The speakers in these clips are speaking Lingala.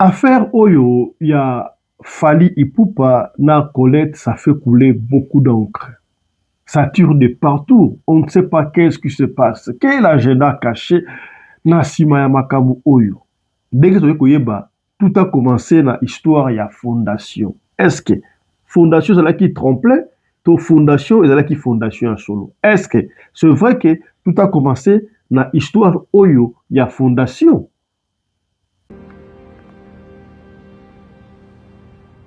Affaire Oyo, il y a Fali Ipupa, na Colette, ça fait couler beaucoup d'encre. Ça tire de partout. On ne sait pas qu'est-ce qui se passe. Quel est l'agenda caché na sima ya makamu Oyo? Dès que koyeba, tout a commencé na histoire ya fondation. Est-ce que fondation c'est là qui tremplait, to fondation est là qui fondation en solo? Est-ce que c'est vrai que tout a commencé na histoire Oyo ya fondation?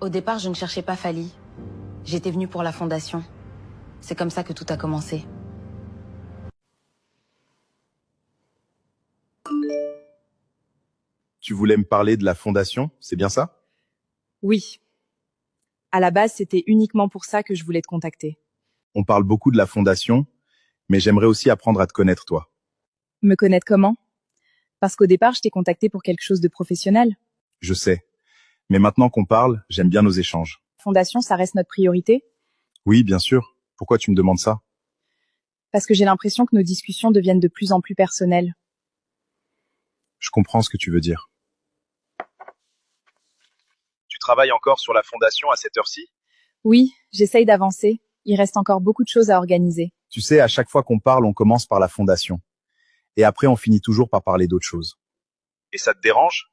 Au départ, je ne cherchais pas Fali. J'étais venue pour la fondation. C'est comme ça que tout a commencé. Tu voulais me parler de la fondation, c'est bien ça? Oui. À la base, c'était uniquement pour ça que je voulais te contacter. On parle beaucoup de la fondation, mais j'aimerais aussi apprendre à te connaître, toi. Me connaître comment? Parce qu'au départ, je t'ai contacté pour quelque chose de professionnel. Je sais. Mais maintenant qu'on parle, j'aime bien nos échanges. Fondation, ça reste notre priorité? Oui, bien sûr. Pourquoi tu me demandes ça? Parce que j'ai l'impression que nos discussions deviennent de plus en plus personnelles. Je comprends ce que tu veux dire. Tu travailles encore sur la fondation à cette heure-ci? Oui, j'essaye d'avancer. Il reste encore beaucoup de choses à organiser. Tu sais, à chaque fois qu'on parle, on commence par la fondation. Et après, on finit toujours par parler d'autre chose. Et ça te dérange?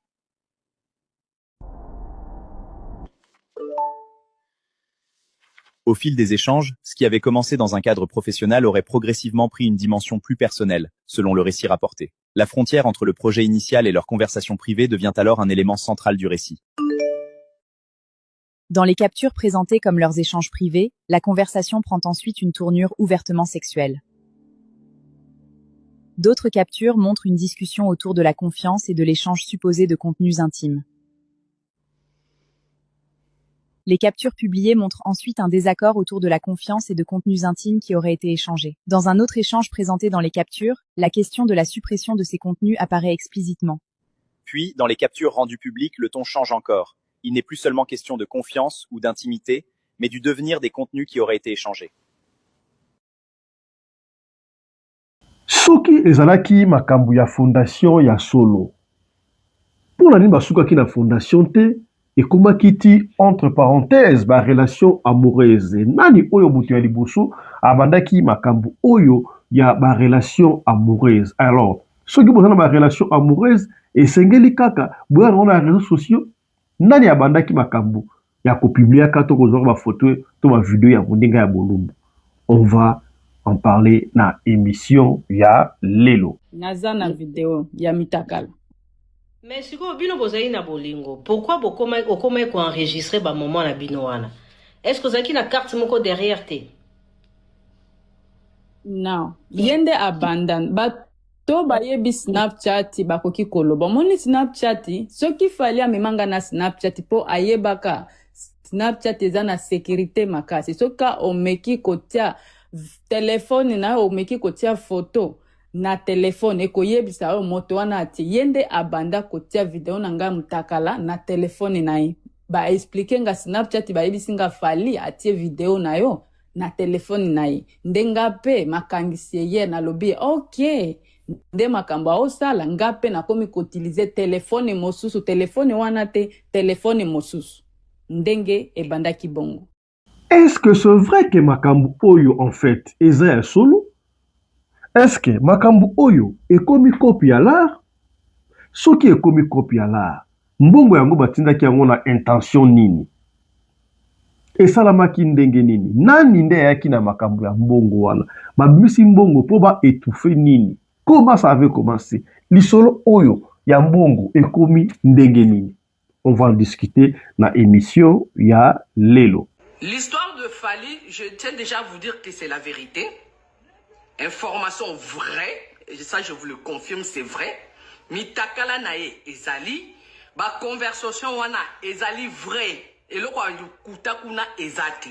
Au fil des échanges, ce qui avait commencé dans un cadre professionnel aurait progressivement pris une dimension plus personnelle, selon le récit rapporté. La frontière entre le projet initial et leur conversation privée devient alors un élément central du récit. Dans les captures présentées comme leurs échanges privés, la conversation prend ensuite une tournure ouvertement sexuelle. D'autres captures montrent une discussion autour de la confiance et de l'échange supposé de contenus intimes. Les captures publiées montrent ensuite un désaccord autour de la confiance et de contenus intimes qui auraient été échangés. Dans un autre échange présenté dans les captures, la question de la suppression de ces contenus apparaît explicitement. Puis, dans les captures rendues publiques, le ton change encore. Il n'est plus seulement question de confiance ou d'intimité, mais du devenir des contenus qui auraient été échangés. Soki ezalaki makambo ya fondation ya solo. Pour la nini basukaki na fondation te, ekomaki ti entre parenthèses ba relation amoureuse. Nani oyo mutu ya liboso abandaki makambo oyo ya ba relation amoureuse. Alors, soki bozana ba relation amoureuse esengeli kaka boya na réseaux sociaux, nani abandaki makambo ya kopubliaka to kozwa ba photo to ba vidéo ya mondinga ya bolumbu. On va en parler na émission ya lelo. Naza na vidéo ya mitakala. Mais si vous bino bozali na bolingo, pourquoi okoma ko enregistrer ba moment na bino wana? Est-ce que vous avez une carte moko derrière te? Non, yende abandon. Ba to ba yebi Snapchat bakoki koloba. Moni Snapchat, ce qui fallait amemanga na Snapchat po ayebaka. Snapchat eza na sécurité makasi. Soka omeki kotia téléphone na omeki kotia photo na téléphone ekoyebisa o moto wana ati yende abanda kotia video na nga mutakala na téléphone na ye. Ba expliquer nga Snapchat ba yebisi nga Fali atie video na yo na téléphone na ye. Ndenga pe makangisi ye na lobi OK. Nde makamba osala nga pe na komi kutiliser téléphone mosusu, téléphone wana te téléphone mosusu. Ndenge ebanda kibongo. Est-ce que c'est vrai que makambo oyo en fait eza ya solo? Est-ce que makambo oyo ekomi copie ya l'art? Soki ekomi copie ya l'art, mbongo yango batindaki yango na intention nini? Esalamaki ndenge nini? Nani nde ayaki na makambo ya mbongo wana? Babimisi mbongo po ba étouffer nini? Comment ça avait commencé? Lisolo oyo ya mbongo ekomi ndenge nini? On va en discuter na émission ya lelo. L'histoire de Fali, je tiens déjà à vous dire que c'est la vérité. Information vraie, et ça je vous le confirme, c'est vrai. Mitakala nae ezali, ba conversation wana ezali vrai. Et le quoi kutakuna ezati.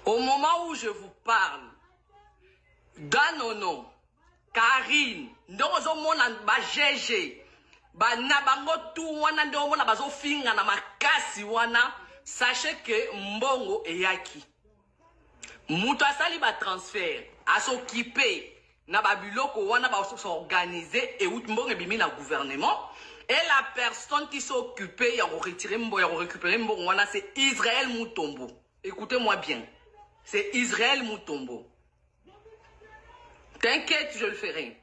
Au moment où je vous parle, Danono, Karine, ndozo mona ba GG, ba nabango tu wana ndo mona bazo finga na makasi wana. Sachez que mbongo eyaki. Mutu asali ba transfert, a s'occuper na ba biloko wana ba s'organiser et out mbongo bimi na gouvernement Et la personne qui s'est occupée, il y a retiré Mbo, il y a récupéré Mbo, c'est Israël Moutombo. Écoutez-moi bien. C'est Israël Moutombo. T'inquiète, je le ferai.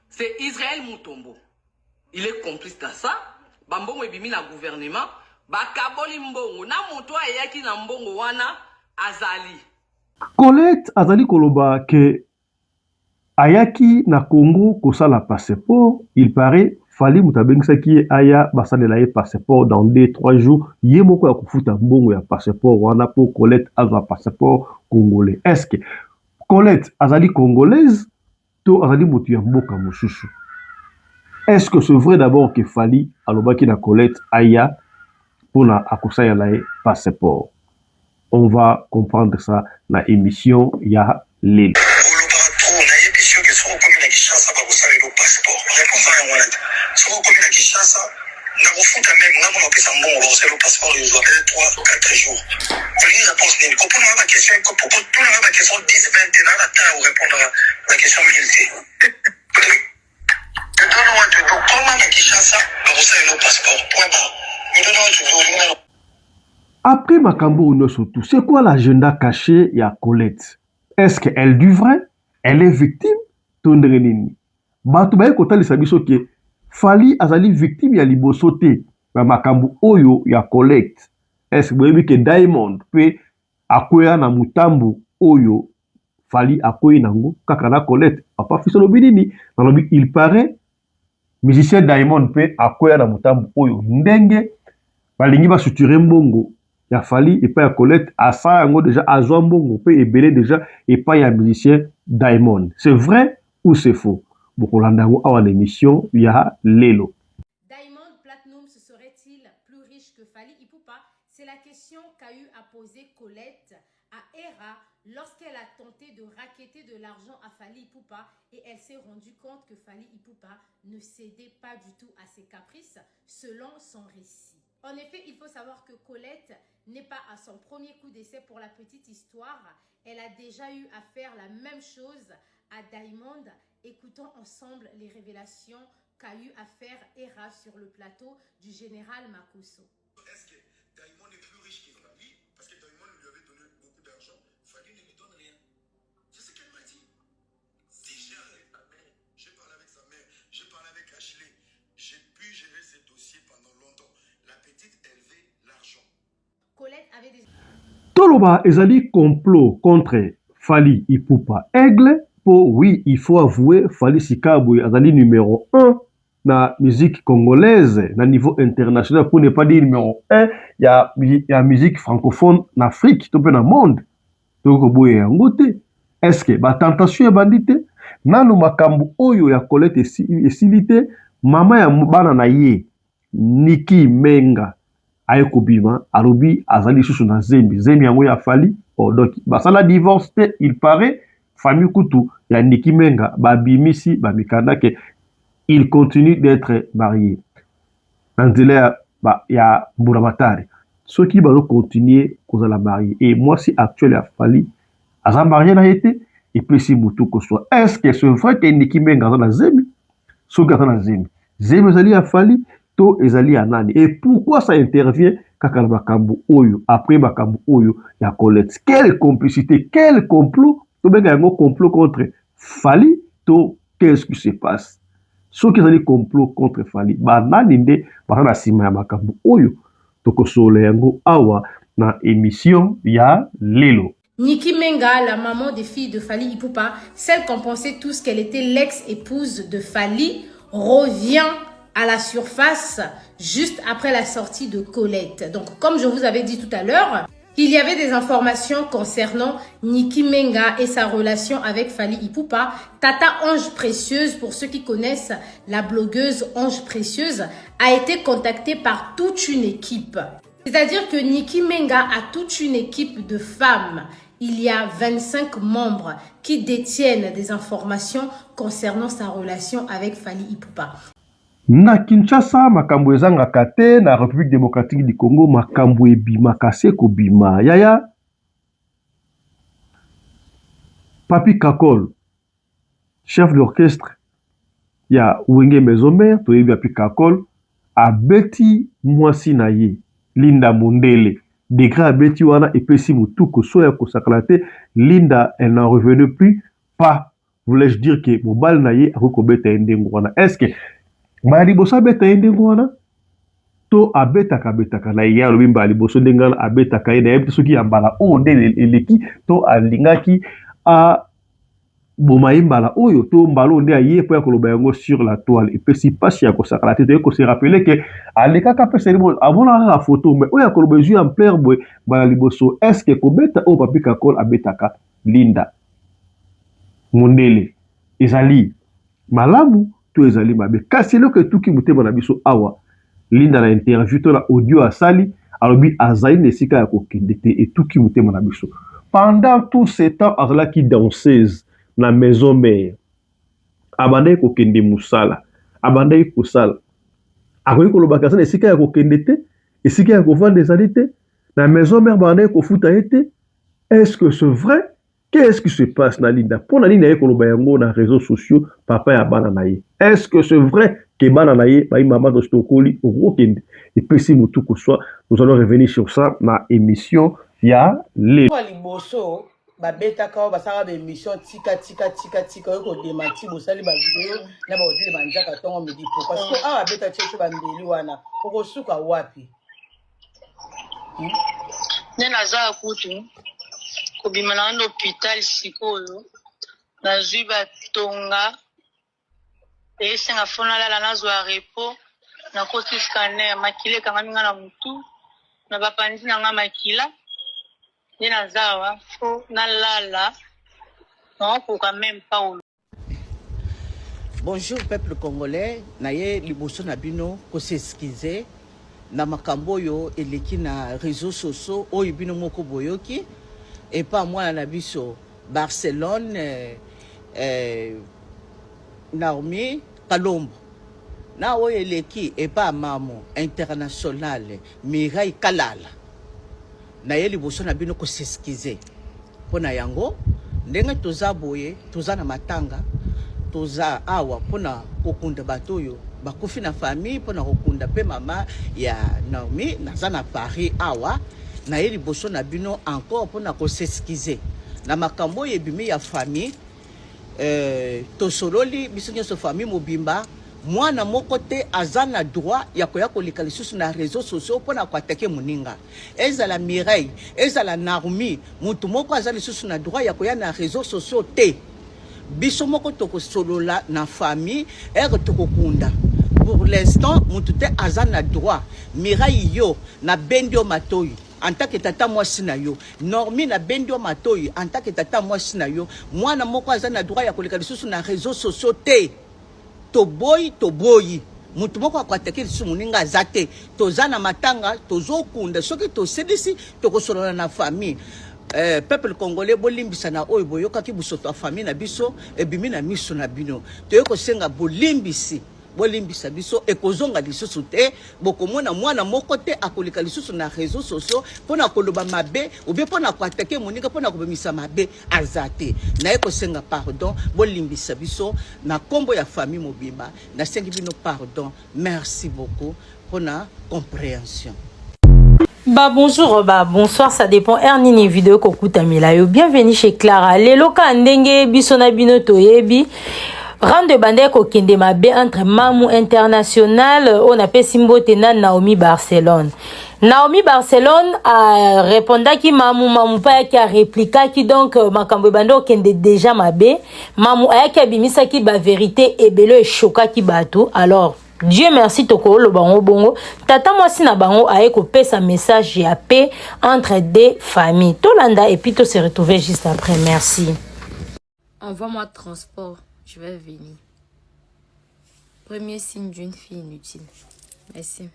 C'est Israël Moutombo. Il est complice dans ça. Bambongo ebimi na gouvernement. Bakaboli mbongo. Na moto ayaki na mbongo wana azali. Colette azali koloba ke ayaki na Congo kosala passeport. Il paraît fali mutabengisaki aya basalela ye passeport dans 2-3 jours. Ye moko ya kufuta mbongo ya passeport wana pour Colette azwa passeport congolais. Est-ce que Colette azali congolaise to azali motu ya mboka mosusu? Est-ce que c'est vrai d'abord que Fali alobaki na Colette aya pour na akosaya la passeport? On va comprendre ça dans l'émission ya lelo. Après Makambo Unosotu, c'est quoi l'agenda caché ya Colette? Est-ce qu'elle du vrai? Elle est victime? Tondrenini. Batu baye kota lisabiso ke Fali azali victime ya liboso te. Makambo oyo ya Colette. Est-ce que Diamond pe akwea na mutambu oyo Fali akwei nango kaka na Colette? Papa fisolo binini. Il paraît musicien Diamond pe akwea na mutambu oyo ndenge balingi ba suture mbongo ya Fali et pas ya Colette asa yango déjà azwa mbongo pe ebele déjà et pas ya musicien Diamond. C'est vrai ou c'est faux? Bokolanda yango awa na émission ya lelo. Diamond Platnumz serait-il plus riche que Fali Ipupa? C'est la question qu'a eu à poser Colette à Hera lorsqu'elle a tenté de racketter de l'argent à Fali Ipupa et elle s'est rendue compte que Fali Ipupa ne cédait pas du tout à ses caprices selon son récit. En effet, il faut savoir que Colette n'est pas à son premier coup d'essai pour la petite histoire. Elle a déjà eu à faire la même chose à Diamond. Écoutons ensemble les révélations qu'a eu à faire Hera sur le plateau du général Makosso. Est-ce que Diamond est plus riche que Fali? Parce que Diamond lui avait donné beaucoup d'argent, Fali ne lui donne rien. C'est ce qu'elle m'a dit. J'ai parlé avec sa mère, j'ai parlé avec Ashley. J'ai pu gérer ces dossiers pendant longtemps. La petite, elle veut l'argent. Colette avait des... Toloba ezali complot contre Fali Ipupa Aigle. Oui, il faut avouer, Fali Sikaboui azali numéro 1 na musique congolaise, na niveau international, pour ne pas dire numéro 1, il y a musique francophone en Afrique, tout dans le monde. Donc, est-ce que la tentation est bandite? Nanu makambu oyo ya Colette esilite, mama ya bana na ye, Niki Menga, ayekobima, arobi azali susu na zembi yango ya Fali, donc, basala divorce, il paraît, famille Kutu, ya Niki Menga, babimisi, bamikanda ke, il continue d'être marié. Dans le ya Mburamatari. Ceux qui vont continuer à la marier. Et moi, si actuel a fallu, à sa mariée n'a été, et puis si Moutou que soit. Est-ce que c'est vrai que Niki Menga dans la Zemi? Ce gars dans la Zemi. Zemi Zali a fallu, To Ezali a Nani. Et pourquoi ça intervient quand Bakambu Oyo, après Bakambu Oyo, il y a Colette? Quelle complicité, quel complot? To Benga un complot contre Fali, To, qu'est-ce qui se passe? Ceux qui ont des complots contre Fali, bananinde, banana sima ya makambu oyo, toko sole yango awa na émission ya lelo. Niki Menga, la maman des filles de Fali Ipupa, celle qu'on pensait tous qu'elle était l'ex-épouse de Fali, revient à la surface juste après la sortie de Colette. Donc, comme je vous avais dit tout à l'heure, il y avait des informations concernant Niki Menga et sa relation avec Fali Ipupa. Tata Ange Précieuse, pour ceux qui connaissent la blogueuse Ange Précieuse, a été contactée par toute une équipe. C'est-à-dire que Niki Menga a toute une équipe de femmes. Il y a 25 membres qui détiennent des informations concernant sa relation avec Fali Ipupa. Na Kinshasa, makambo ezangaka te, na République démocratique du Congo, makambo ebima kase kobima. Yaya, Papi Kakol, chef d'orchestre, ya Wenge Mesomer, toyebi Papi Kakol, abeti mwasi na ye Linda Mondele degré abeti wana epesi mutuko soya kosakala te. Linda elle n'en revenait plus pas. Voulais-je dire que mobile na ye akoko beta ndengo wana. Est-ce que ba liboso beta ndengo wana to abetaka na ye alobi mba liboso ndengala abetaka ye na ye soki ya mbala o nde eleki to alingaki a bomayi mbala oyo to mbalo nde aye po ya koloba yango sur la toile epesi pasi ya kosakala te toye kose rappeler que alekaka pesa libo avona la photo mais oyo akoloba ezwi ampleur boye mbala liboso est-ce que kobeta o papi kakol abetaka Linda Mondele ezali malamu to ezali mabe kasi eloko etuki motema na biso awa Linda na interview to na audio asali alobi azali na esika ya kokende te etuki motema na biso pendant tout ce temps azalaki danseuse na maison mère abandai kokende musala abandai kosala akoki koloba kasi na esika ya kokende te esika ya kovanda ezali te na maison mère bandai kofuta ye te. Est-ce que c'est vrai? Qu'est-ce qui se passe na Linda? Pour na Linda koloba yango na réseaux sociaux papa ya bana na ye. Est-ce que c'est vrai que bana na ye ba maman de stokoli okende et puis si mutu ko soit nous allons revenir sur ça na émission ya le liboso ba beta ka ba sala ba émission tika ko demati bo sali ba vidéo na ba odile banjaka tongo midi parce que ah beta checho ba mbeli wana ko suka wapi nena za kutu ko bimana na hôpital sikoyo na zuba tonga esenga fona la nazo a repo na kosi scanner makile kanga minga na mutu na bapanzi na nga makila nena zawa fo na lala non pour quand même pas. Bonjour peuple congolais naye liboso na bino ko s'excuser na makambo yo eleki na réseaux sociaux oyo bino moko boyoki et pas moi na biso Barcelone Naomi Kalombo na oyo eleki et pas mamo international Mirai Kalala na ye liboso na bino ko s'excuser pona yango ndenge toza boye toza na matanga toza awa pona kokunda batoyo bakufi na famille pona kokunda pe mama ya Naomi naza na Paris awa na ye liboso na bino encore pona ko s'excuser na makambo yebimi ya famille tosololi biso nyonso famille mobimba mwana moko te azana droit ya koya koleka lisusu na réseaux sociaux pona ko atake muninga ezala Mireille ezala Naomi mutu moko azali lisusu na droit ya koya na réseaux sociaux te biso moko toko solola na famille tokokunda pour l'instant mutu te azana droit Mireille yo na bendio matoyi en tant que tata mwasi na yo Normi na bendio matoyi en tant que tata mwasi na yo mwana moko azana droit ya koleka lisusu na réseaux sociaux te toboyi mutu moko akwataki lisusu muninga azate tozana matanga tozokunda soki tosedisi tokosolola na famille peuple congolais bolimbisa na oyo boyokaki busoto ya famille na biso ebimi na miso na bino toyeko senga bolimbisa biso ekozonga lisusu te bokomona mwana moko te akoleka lisusu na réseaux sociaux pona koloba mabe ou bien pona kwatake moninga pona kobemisa mabe azate na ekosenga pardon bolimbisa biso na kombo ya famille mobimba na sengi bino pardon merci beaucoup pona compréhension. Bonjour, bonsoir, ça dépend. Ernini vidéo kokuta milayo. Bienvenue chez Clara. Lelo ka ndenge bisona bino toyebi. Rande bande ko kende mabe entre Mamou International on appelle Simbote na Naomi Barcelone. Naomi Barcelone a répondu qui Mamou pa qui a répliqué qui donc makambo bando kende déjà mabe. Mamou aya ki abimisa ki ba vérité et belo e choka ki bato. Alors Dieu merci toko lo bango bongo tata mwasi na bango aye ko pesa message ya paix entre deux familles. Tolanda et puis to se retrouver juste après. Merci. Envoie-moi transport. Je vais venir. Premier signe d'une fille inutile. Merci.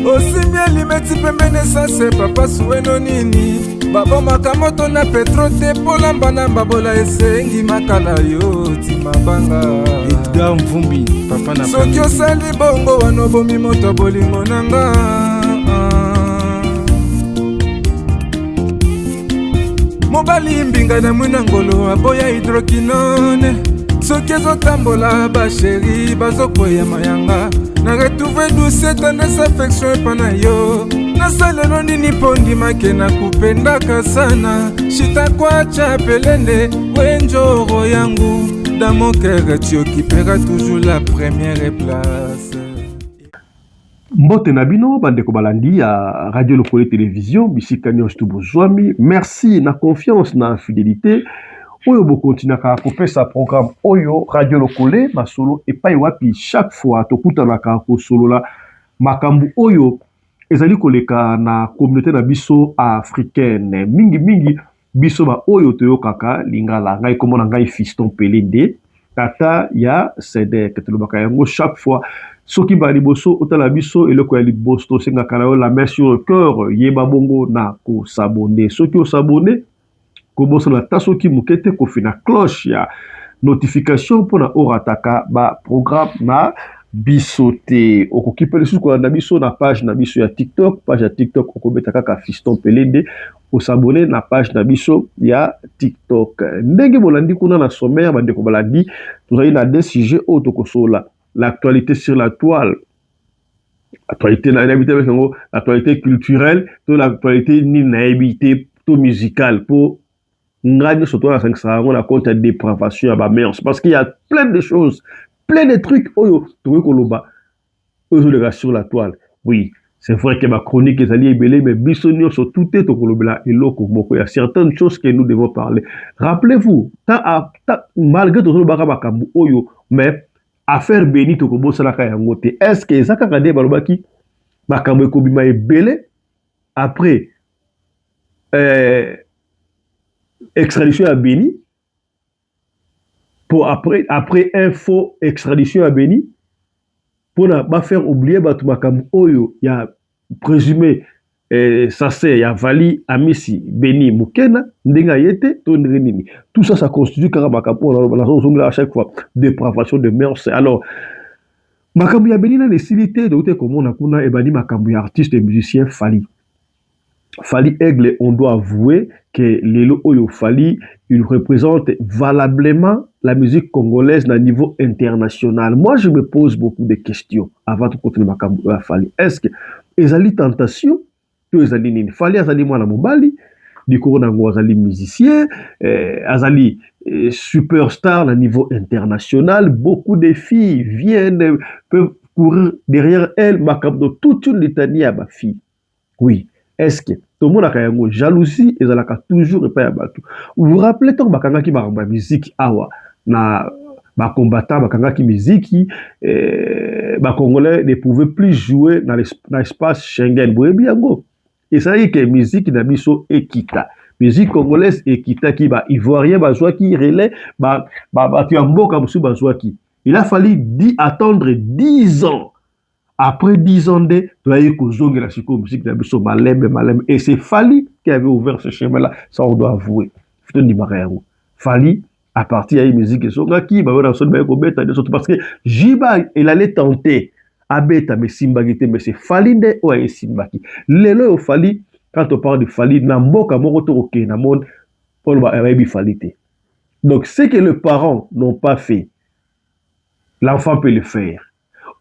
Osimia limeti pembene sase papa sueno nini babo makamoto na petro te polamba na babola esengi makala yo timabanga Edgar Mvumbi papa na soki osali bongo wanobomi moto bolingo nanga mobali mbinga na mwina ngolo aboya hydroquinone soki ezotambola basheri bazokoya mayanga na retrouve douce tendresse affection epa na yo nasalelo nini mpo ndimake nakupendaka sana shitakwacha pelende wenjoro yangu dans mon cœur tu occuperas toujours la première place. Mbote na bino bandeko balandi ya Radio Lokole Télévision bisika nyonso tubozwami, merci na confiance na fidélité oyo bokontinaka kopesa programme oyo Radio Lokole masolo epai wapi chaque fois tokutanaka kosolola makambu oyo ezali koleka na communauté na biso africaine mingi biso ba oyo toyokaka lingala ngai komona ngai Fiston Pelende tata ya Sedek tolobaka yango chaque fois soki ba liboso otala biso eloko ya liboso tosengaka na yo la main sur le cœur yeba bongo na ko s'abonner soki o s'abonner koboso la tasoki mukete ko fina cloche ya notification pour na orataka ba programme na bisote okokipele suko na biso na page na biso ya TikTok okobetaka ka Fiston Pelende ko s'abonner na page na biso ya TikTok ndenge bolandi kuna na sommaire bandeko balandi tozali na des sujets auto kosola l'actualité sur la toile actualité na l'actualité culturelle to l'actualité ni naibité to musicale pour ngani surtout na 500 on a compte de dépravation à ba mers parce qu'il y a plein de choses plein de trucs oyo to koloba oyo sur la toile oui c'est vrai que ma chronique est allée belé mais bisonio sur tout est to kolobela eloko moko il y a certaines choses que nous devons parler rappelez-vous malgré tout le baraka oyo mais affaire béni to kobosalaka yango te est-ce que ezaka kade balobaki makambo ekobima ebele après extradition à Béni pour après info extradition à Béni pour ne pas faire oublier batu makambo oyo ya présumé ça c'est ya Vali Amisi Béni Mukena ndenga yete to nini tout ça ça constitue carrément makambo à chaque fois dépravation de mœurs alors makambo ya Béni na nécessité de comme on a kuna ebani makambo ya artiste et musicien Fally Aigle, on doit avouer que Lelo Oyo Fally, il représente valablement la musique congolaise à niveau international. Moi, je me pose beaucoup de questions avant de continuer ma campagne à Fally. Est-ce que ezali tentation, to ezali nini? Fally azali mwana mobali, du coup on azali musicien, azali superstar à niveau international. Beaucoup de filles viennent, peuvent courir derrière elle, makambo toute une litanie à ma fille. Oui. Est-ce que tout le monde a une jalousie et ça toujours pas battu. Vous vous rappelez tant bakanga ki ba musique awa na ba combattant bakanga ki musique ba congolais ne pouvaient plus jouer dans l'espace Schengen. Vous bien go. Et ça y est que musique na biso ekita. Musique congolaise ekita ki ba ivoirien ba joie qui relais ba tu amboka musu ba joie qui. Il a fallu attendre 10 ans. Après 10 ans de la musique et c'est Fally qui avait ouvert ce chemin-là, ça on doit avouer. Fally, à partir de la musique, parce que Jiba, il allait tenter à bêta, mais Simbagité, mais c'est Fally de Oye Simbaki. Lelo Fally, quand on parle de Fally, Namboka Moroto na monde, on va Fally. Donc, ce que les parents n'ont pas fait, l'enfant peut le faire.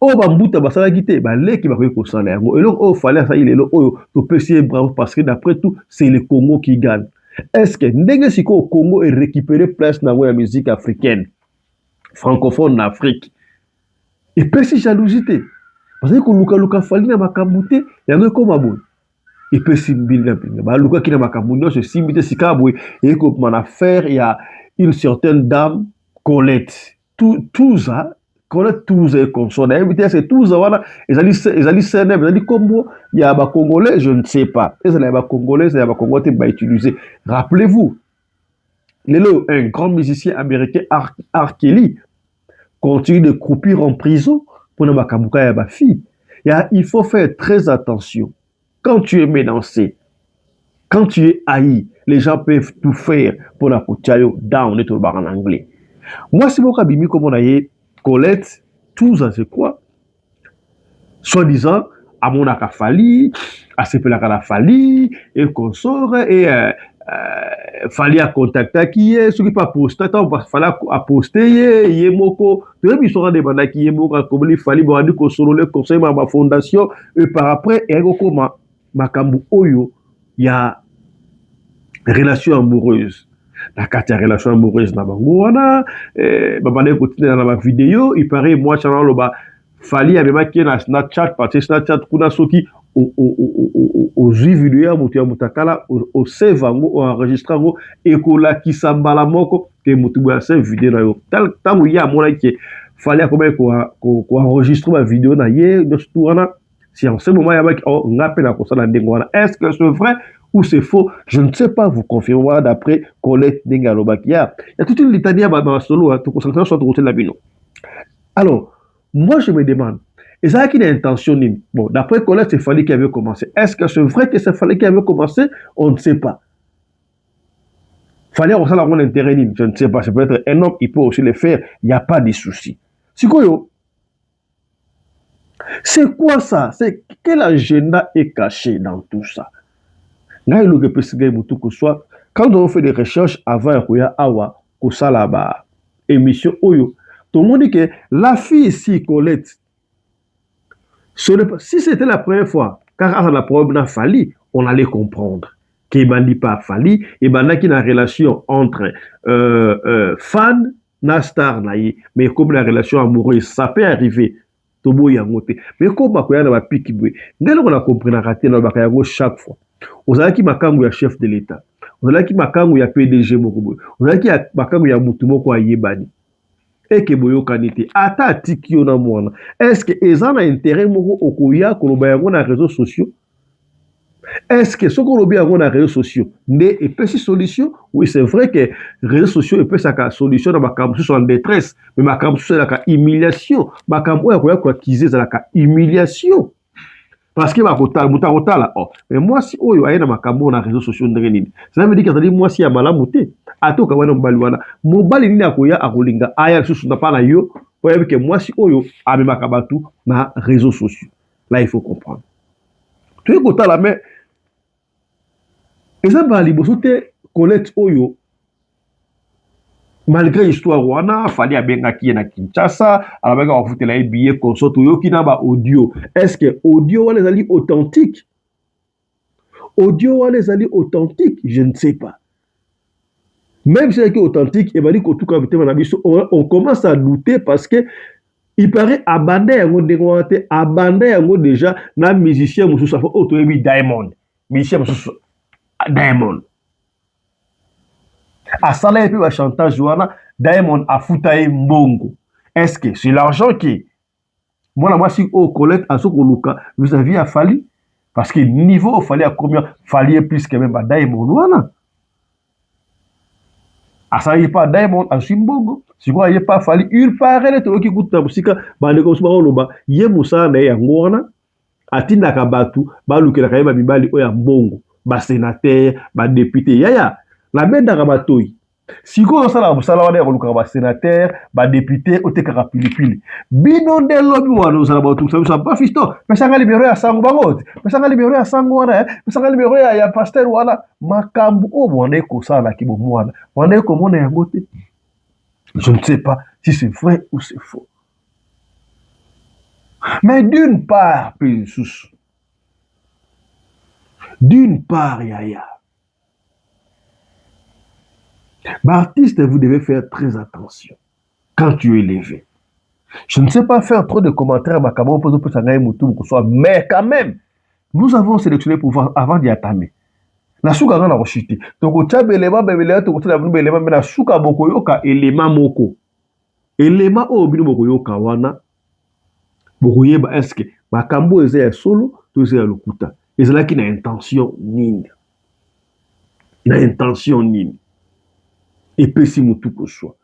Oh bambuta basala kité ba leki ba ko sala yango eloko o fallait ça il est là oh to pesier bravo parce que d'après tout c'est le Congo qui gagne. Est-ce que ndenge siko au Congo est récupéré place dans la musique africaine francophone en Afrique et pesi jalousie parce que luka fali na makambute yango ko mabon et pesi mbila ba luka kina makambuno se simbite sikabwe et ko man affaire il y a une certaine dame Colette tout ça Colette tous et console c'est tous voilà ils allaient comme il y a ba congolais je ne sais pas ils allaient ba congolais il y a ba congolais ba utiliser rappelez-vous un grand musicien américain R. Kelly continue de croupir en prison pour ne pas kamuka ya ba fille il faut faire très attention quand tu es menacé quand tu es haï les gens peuvent tout faire pour la kochayo down et tout en anglais moi c'est beaucoup bimi comme on a Colette, tout ça c'est quoi? Soi-disant, à mon Fally, à Sepelaka Fally, et consort, et fallait à contacter qui est, ce qui pas poster, fallait à poster, yé moko, tu vois, ils sont des bandes qui est moko, comme il fallait, bon, dire qu'on solo le conseil, ma fondation, et par après, et ma kambu oyo, il y a relation amoureuse. La carte de relation amoureuse, na bangoana, babane continuer dans ma vidéo, il paraît, moi, channel loba, fallait avec ma qui est na Snapchat, parce que Snapchat, kuna soki, au vidéo mutu mutakala au save au enregistrer ngo ekola kisambala moko ke mutu ya save vidéo na yo tango ya mona ki fallait ko enregistrer ma vidéo na ye de tourna si en ce moment ya ba oh ngape na ko sala ndengo wana est-ce que c'est vrai ou c'est faux je ne sais pas vous confirmer d'après Colette Ndengaloba il y a toute une litanie ba solo to concentrer sur côté la bino alors moi je me demande et ça qui est intention. Bon, d'après Colette, c'est Fally qui avait commencé. Est-ce que c'est vrai que c'est Fally qui avait commencé? On ne sait pas. Fally a aussi un intérêt. Je ne sais pas. Ça peut être un homme, il peut aussi le faire. Il n'y a pas de souci. C'est quoi? C'est quoi ça? C'est quel agenda est caché dans tout ça? Quand on fait des recherches avant qu'il y ait Awa, Kosalaba, émission Oyo, tout le monde dit que la fille ici, Colette, si c'était la première fois, car la problème n'a Fally, on allait comprendre qu'il n'y a pas Fally, et qu'il y a une relation entre fan et star, mais comme la relation amoureuse, ça peut arriver. Mais comme on a piqué, on a compris chaque fois. On a qui makangu ya chef de l'État, on a qui makangu ya PDG, on a qui makangu ya mutumoko yebani. Et que boyo kanite ata tiki na mwana est-ce que ezana intérêt moko okoya koloba yango na réseaux sociaux est-ce que ce koloba yango na réseaux sociaux ne epesi solution oui c'est vrai que réseaux sociaux epesa ka solution na makambo sur en détresse mais makambo sur la humiliation makambo ya koya kwakize za la humiliation parce que mutakotala oh mais moi si oyo ayena makambo na réseaux sociaux ndenge nini ça veut dire que moi si ya malamu te atoka wana mbali wana mobali nini akoya akolinga aya susu na pana yo oyebi que moi si oyo amemaka batu na réseaux sociaux là il faut comprendre tu kotala mais eza bali boso te Colette oyo malgré histoire wana Fally abengaki na Kinshasa alabaka wafutela billet consort oyoki na ba audio est-ce que audio wana ezali authentique je ne sais pas même si c'est authentique on commence à douter parce que il paraît abandé yango déjà na musicien mususu otoyebi Diamond musicien mususu Diamond asala epe ba chantage wana Diamond afuta ye mbongo est-ce que c'est l'argent qui moi si au Colette asokoluka vis-à-vis à Fally parce que niveau Fally a combien Fally est plus que même Diamond wana asala ye pas Diamond asimbongo si quoi ye pas Fally il paraît to ki kuta musika bande ko suba loba ye musa na yango wana atinda ka batu balukela ka yeba mibali oya mbongo ba sénateur ba député yaya la benda ka batoi siko osala musala wana ya koluka ba sénateur ba député otekaka pilipili bino nde lobi wana osala ba tout ça pas fisto pesanga libero ya sango bango pesanga libero ya sango wana pesanga libero ya pasteur wana makambu o wana ko sala ki bo mwana wana ko mona yango te je ne sais pas si c'est vrai ou c'est faux mais d'une part yaya artiste, vous devez faire très attention quand tu es élevé. Je ne sais pas faire trop de commentaires à ma caméra mais quand même, nous avons sélectionné pour voir avant d'y attamer. La souka na rochité. Donc, élément, na souka boko yoka élément moko. Élément o bino boko yoka wana. Boko yeba est-ce que makambo eze ya solo, to eze ya lokuta. Ezala ki na intention nini. Et puis si tout que soit.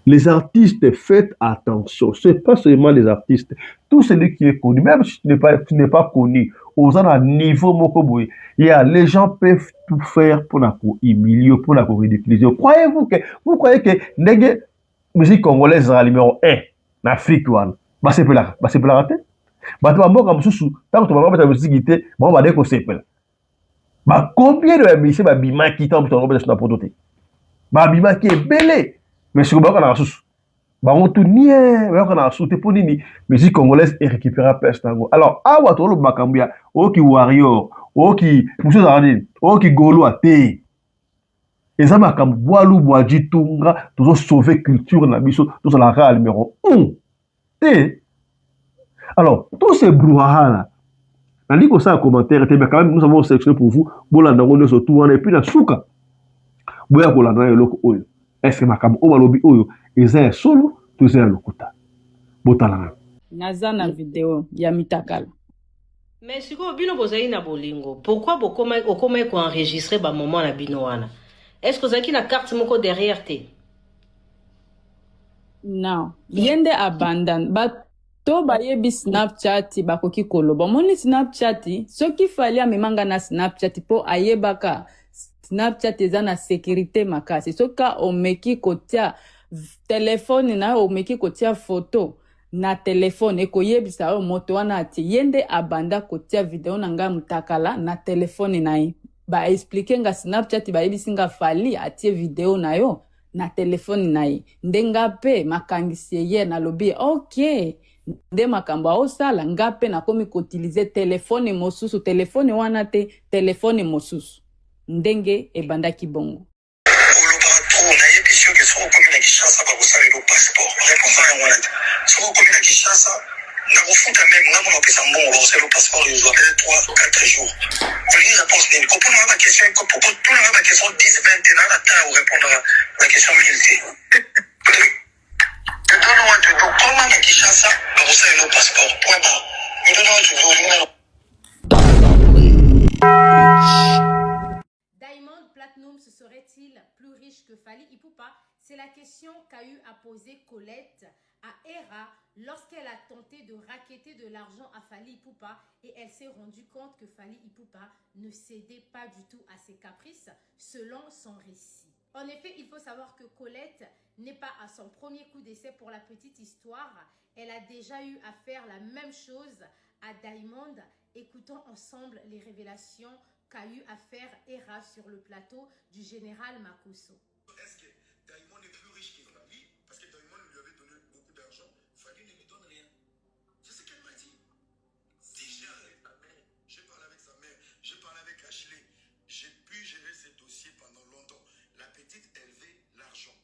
Les artistes, faites attention. Ce n'est pas seulement les artistes. Tout celui qui est connu, même si tu n'es pas connu, aux un niveau mokoboy, les gens peuvent tout faire pour la humilier, pour la ridiculiser. Vous croyez que la musique congolaise est numéro 1 en Afrique, c'est pour la rater. Tant que tu vas la musique, tu vas dire que c'est Combien de MIC babima qui tombe sur le na poto te? Babima qui est belé. Mais ce que ba na sous. Ba on tout nie, ba na sous te poni ni musique congolaise et récupérer peste ngo. Alors, awa to lo makambu ya o ki warrior, o ki muso zarani, o ki golo ate. Eza makambu bwalu bwaji tunga, tozo sauver culture na biso, tozo la ra numéro 1. Te. Alors, tous ces brouhaha là, on dit que ça en commentaire, mais quand même, nous avons sélectionné pour vous, Bolanda Rono surtout, et puis la souka. Boya Bolanda Yoloko Oyo. Est-ce que Makam Omalobi Oyo, Eza solo, tout ça Lokuta. Botalana. naza na video ya mitakala. Mais si vous bino bozali na bolingo, pourquoi okoma ko enregistrer ba moment na bino wana? Est-ce que vous avez la carte moko derrière te? Non, yende abandon. To bayebi Snapchat bakoki koloba. Moni Snapchat, ce qui fallait amemanga na Snapchat po ayebaka. Snapchat eza na sécurité makasi. Soka omeki kotia téléphone na omeki kotia photo na téléphone ekoyebisa o moto wana ati yende abanda kotia video na nga mutakala na téléphone na ye. Ba expliquer nga Snapchat bayebisi nga fali atie video na yo na téléphone na ye. Ndenga pe makangisi ye na lobi OK. Nde makambo osala nga pe nakomi koutiliser téléphone mosusu, téléphone wana te, téléphone mosusu. Ndenge ebandaki bongo. Diamond Platnumz serait-il plus riche que Fally Ipupa? C'est la question qu'a eu à poser Colette à Hera lorsqu'elle a tenté de racketter de l'argent à Fally Ipupa et elle s'est rendue compte que Fally Ipupa ne cédait pas du tout à ses caprices selon son récit. En effet, il faut savoir que Colette n'est pas à son premier coup d'essai pour la petite histoire. Elle a déjà eu à faire la même chose à Diamond. Écoutons ensemble les révélations qu'a eu à faire Hera sur le plateau du général Makosso. Est-ce que Diamond est plus riche que Fally? Parce que Diamond lui avait donné beaucoup d'argent. Fally ne lui donne rien. C'est ce qu'elle m'a dit. J'ai parlé avec sa mère, j'ai parlé avec sa mère, j'ai parlé avec Ashley. J'ai pu gérer ces dossiers pendant longtemps. La petite, elle veut l'argent.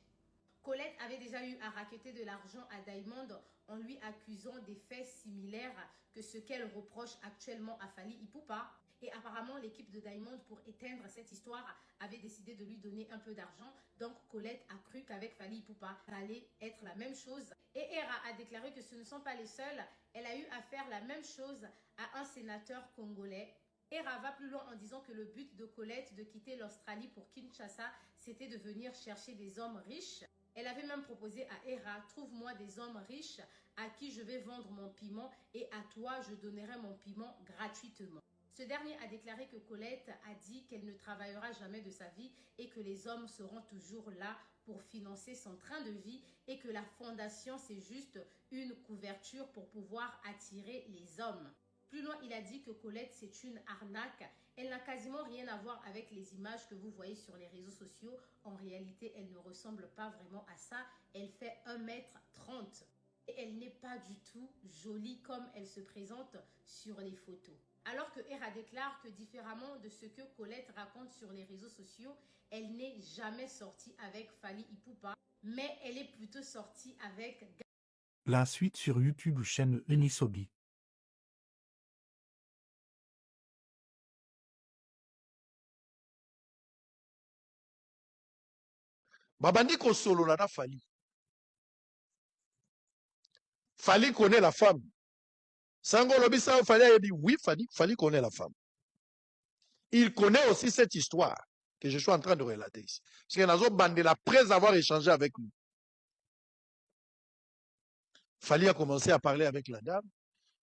Colette avait déjà eu à racketter de l'argent à Diamond en lui accusant des faits similaires que ce qu'elle reproche actuellement à Fally Ipupa. Et apparemment, l'équipe de Diamond, pour éteindre cette histoire, avait décidé de lui donner un peu d'argent. Donc, Colette a cru qu'avec Fally Ipupa, ça allait être la même chose. Et Hera a déclaré que ce ne sont pas les seuls. Elle a eu à faire la même chose à un sénateur congolais. Hera va plus loin en disant que le but de Colette de quitter l'Australie pour Kinshasa, c'était de venir chercher des hommes riches. Elle avait même proposé à Hera, trouve-moi des hommes riches à qui je vais vendre mon piment et à toi, je donnerai mon piment gratuitement. Ce dernier a déclaré que Colette a dit qu'elle ne travaillera jamais de sa vie et que les hommes seront toujours là pour financer son train de vie et que la fondation, c'est juste une couverture pour pouvoir attirer les hommes. Plus loin, il a dit que Colette, c'est une arnaque. Elle n'a quasiment rien à voir avec les images que vous voyez sur les réseaux sociaux. En réalité, elle ne ressemble pas vraiment à ça. Elle fait 1m30. Et elle n'est pas du tout jolie comme elle se présente sur les photos. Alors que Hera déclare que différemment de ce que Colette raconte sur les réseaux sociaux, elle n'est jamais sortie avec Fally Ipupa, mais elle est plutôt sortie avec... La suite sur YouTube chaîne Enisobi. Babandi Kosolola na Fally. Fally connaît la femme. Sango Lobisa Fally a dit oui, Fally connaît la femme. Il connaît aussi cette histoire que je suis en train de relater ici. Parce que Nazo Bandela, après avoir échangé avec lui, Fally a commencé à parler avec la dame.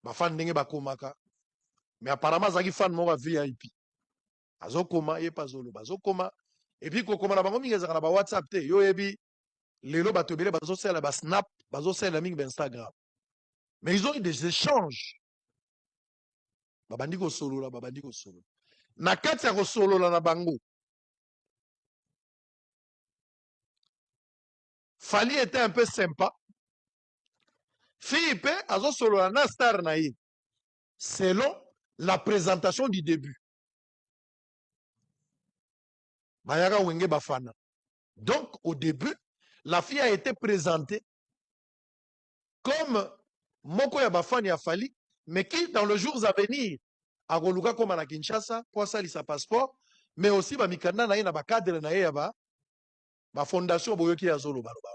Ma fan n'enge bakomaka. Mais apparemment, Zagi fan mora VIP. Azo koma, ye pas zolo, bazo koma. Et puis, koma na bango mingi zaka na WhatsApp te. Yo ebi, lelo batobele bazo sela ba Snap, bazo sela mingi ba Instagram. Mais ils ont eu des échanges. Babandi ko solo la, babandi ko solo. na kati ya kosolola na bango Fally était un peu sympa. Fille azo solola na star na ye selon la présentation du début. Bayaka wenge bafana. Donc au début, la fille a été présentée comme moko ya bafani ya Fally, mais qui dans les jours à venir a koluka comme na Kinshasa pour ça sa passeport, mais aussi ba mikanda na ye na ba cadre na ye ya ba fondation boyoki ya zolo baloba.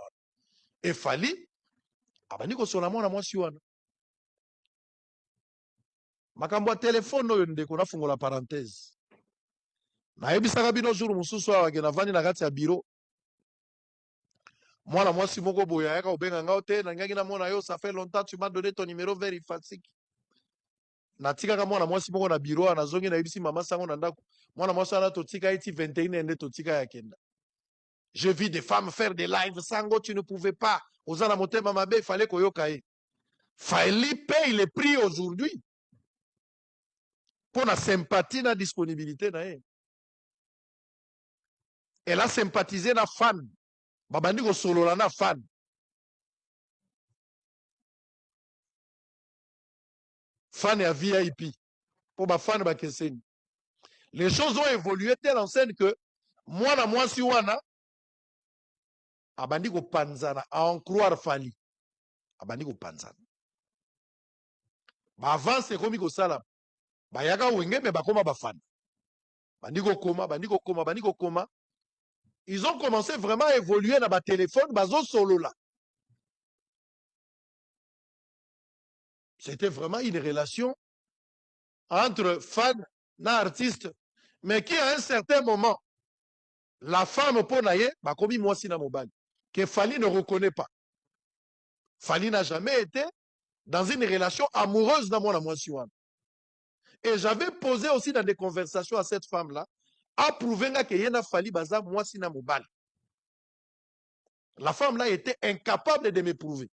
Et Fally abandi ko sola mwana mwasi wana. Makambo ya telefone oyo ndeko nafungola parenthèse. Nayebisaka bino jour mususu awa ke navandi na kati ya bureau. Mwana mwasi moko boya yaka obenga ngao te na ngaki na mona yo ça fait longtemps tu m'as donné ton numéro vérifique. Natikaka mwana mwasi moko na bureau anazongi na yebisi mama sango na ndako. Mwana mwasi ana totika iti 21 ende totika ya kenda. Je vis des femmes faire des lives sango tu ne pouvais pas. Ozana motema mabe il fallait koyoka ye. Fally paye les prix aujourd'hui. Pour la sympathie na disponibilité na ye. Elle a sympathisé na fan. Babandi ko solola na fan. Fan ya VIP. Pour ba fan ba keseni. Les choses ont évolué telle enseigne que mwana mwasi wana abandi ko panzana à en croire Fally. Abandi ko panzana. Ba avant c'est comme ko sala. Ba yaka wenge me ba koma ba fan. Bandi ko koma. Ils ont commencé vraiment à évoluer dans ma téléphone, bazo solo là. C'était vraiment une relation entre fan et artiste, mais qui à un certain moment, la femme pour naïe, bah comme moi si na mobile, que Fally ne reconnaît pas. Fally n'a jamais été dans une relation amoureuse dans mon amour. Et j'avais posé aussi dans des conversations à cette femme-là, à prouver que yena Fally baza moi si na mobile. La femme-là était incapable de me prouver.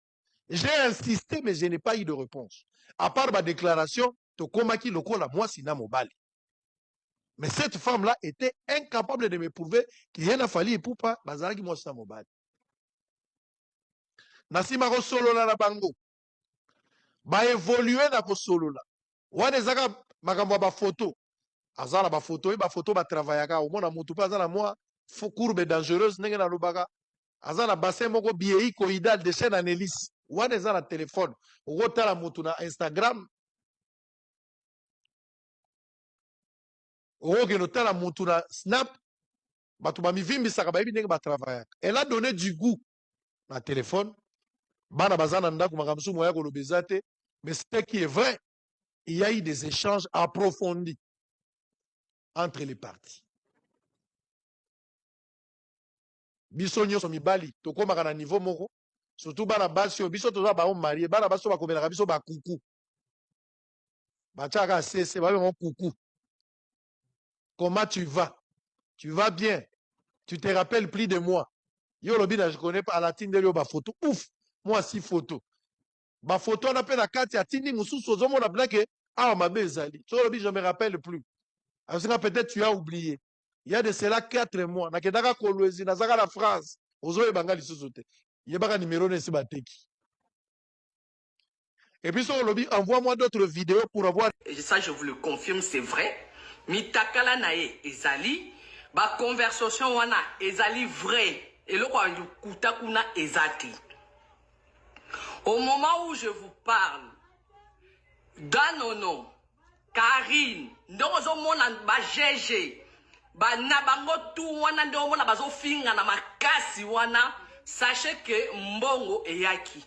J'ai insisté, mais je n'ai pas eu de réponse. À part ma déclaration, Tokomaki Lokola, moi, Sina Mobali. Mais cette femme-là était incapable de me prouver qu'il y a Fally et Poupa, Bazaraki, moi, Sina Mobali. Nasima Solo la bango. Ba évoluer na solo la. Wane zaka makambo ba photo. Azala ba photo, ba photo ba travaillaka. Au mona mutu pa azala moi, courbe dangereuse, nenge na lubaka. Azala bassin moko biei coïdal de chaîne analyse. Wane za na téléphone. Rota la mutu na Instagram. Oge no tala mutu na Snap. Batu ba mivimbi saka ba ibi nenge ba travaillaka. Elle a donné du goût na téléphone. Bana bazana ndaku makamsu moya ko lobezate. Mais ce qui est vrai, il y a eu des échanges approfondis entre les parties. Biso nyonso mibali tokomaka na niveau moko surtout bana basi oyo biso toza bao marié bana baso bakomelaka biso bakuku batiaka sese babengo kuku. Comment tu vas? Tu vas bien? Tu te rappelles plus de moi? Yo lobi na je connais pas la tindeli yo ba photo. Ouf, moi si photo. Ba photo na pe na kati atindi mususu ozomona blake ah mabe ezali. So lobi je me rappelle plus. Alors peut-être tu as oublié. Il y a de cela 4 mois. Nakendaka kolwezi nazaka la France. Ozoye banga lisusu te. Yebaka numéro nesi bateki. Et puis sur lobby, envoie-moi d'autres vidéos pour avoir. Et ça je vous le confirme, c'est vrai. Mitakala nae ezali ba conversation wana ezali vrai. Et le quoi kutakuna ezati. Au moment où je vous parle, Danono, Karine, ndozo mona ba GG, ba nabango tout wana ndo mona bazo finga na makasi wana, sachez que mbongo eyaki.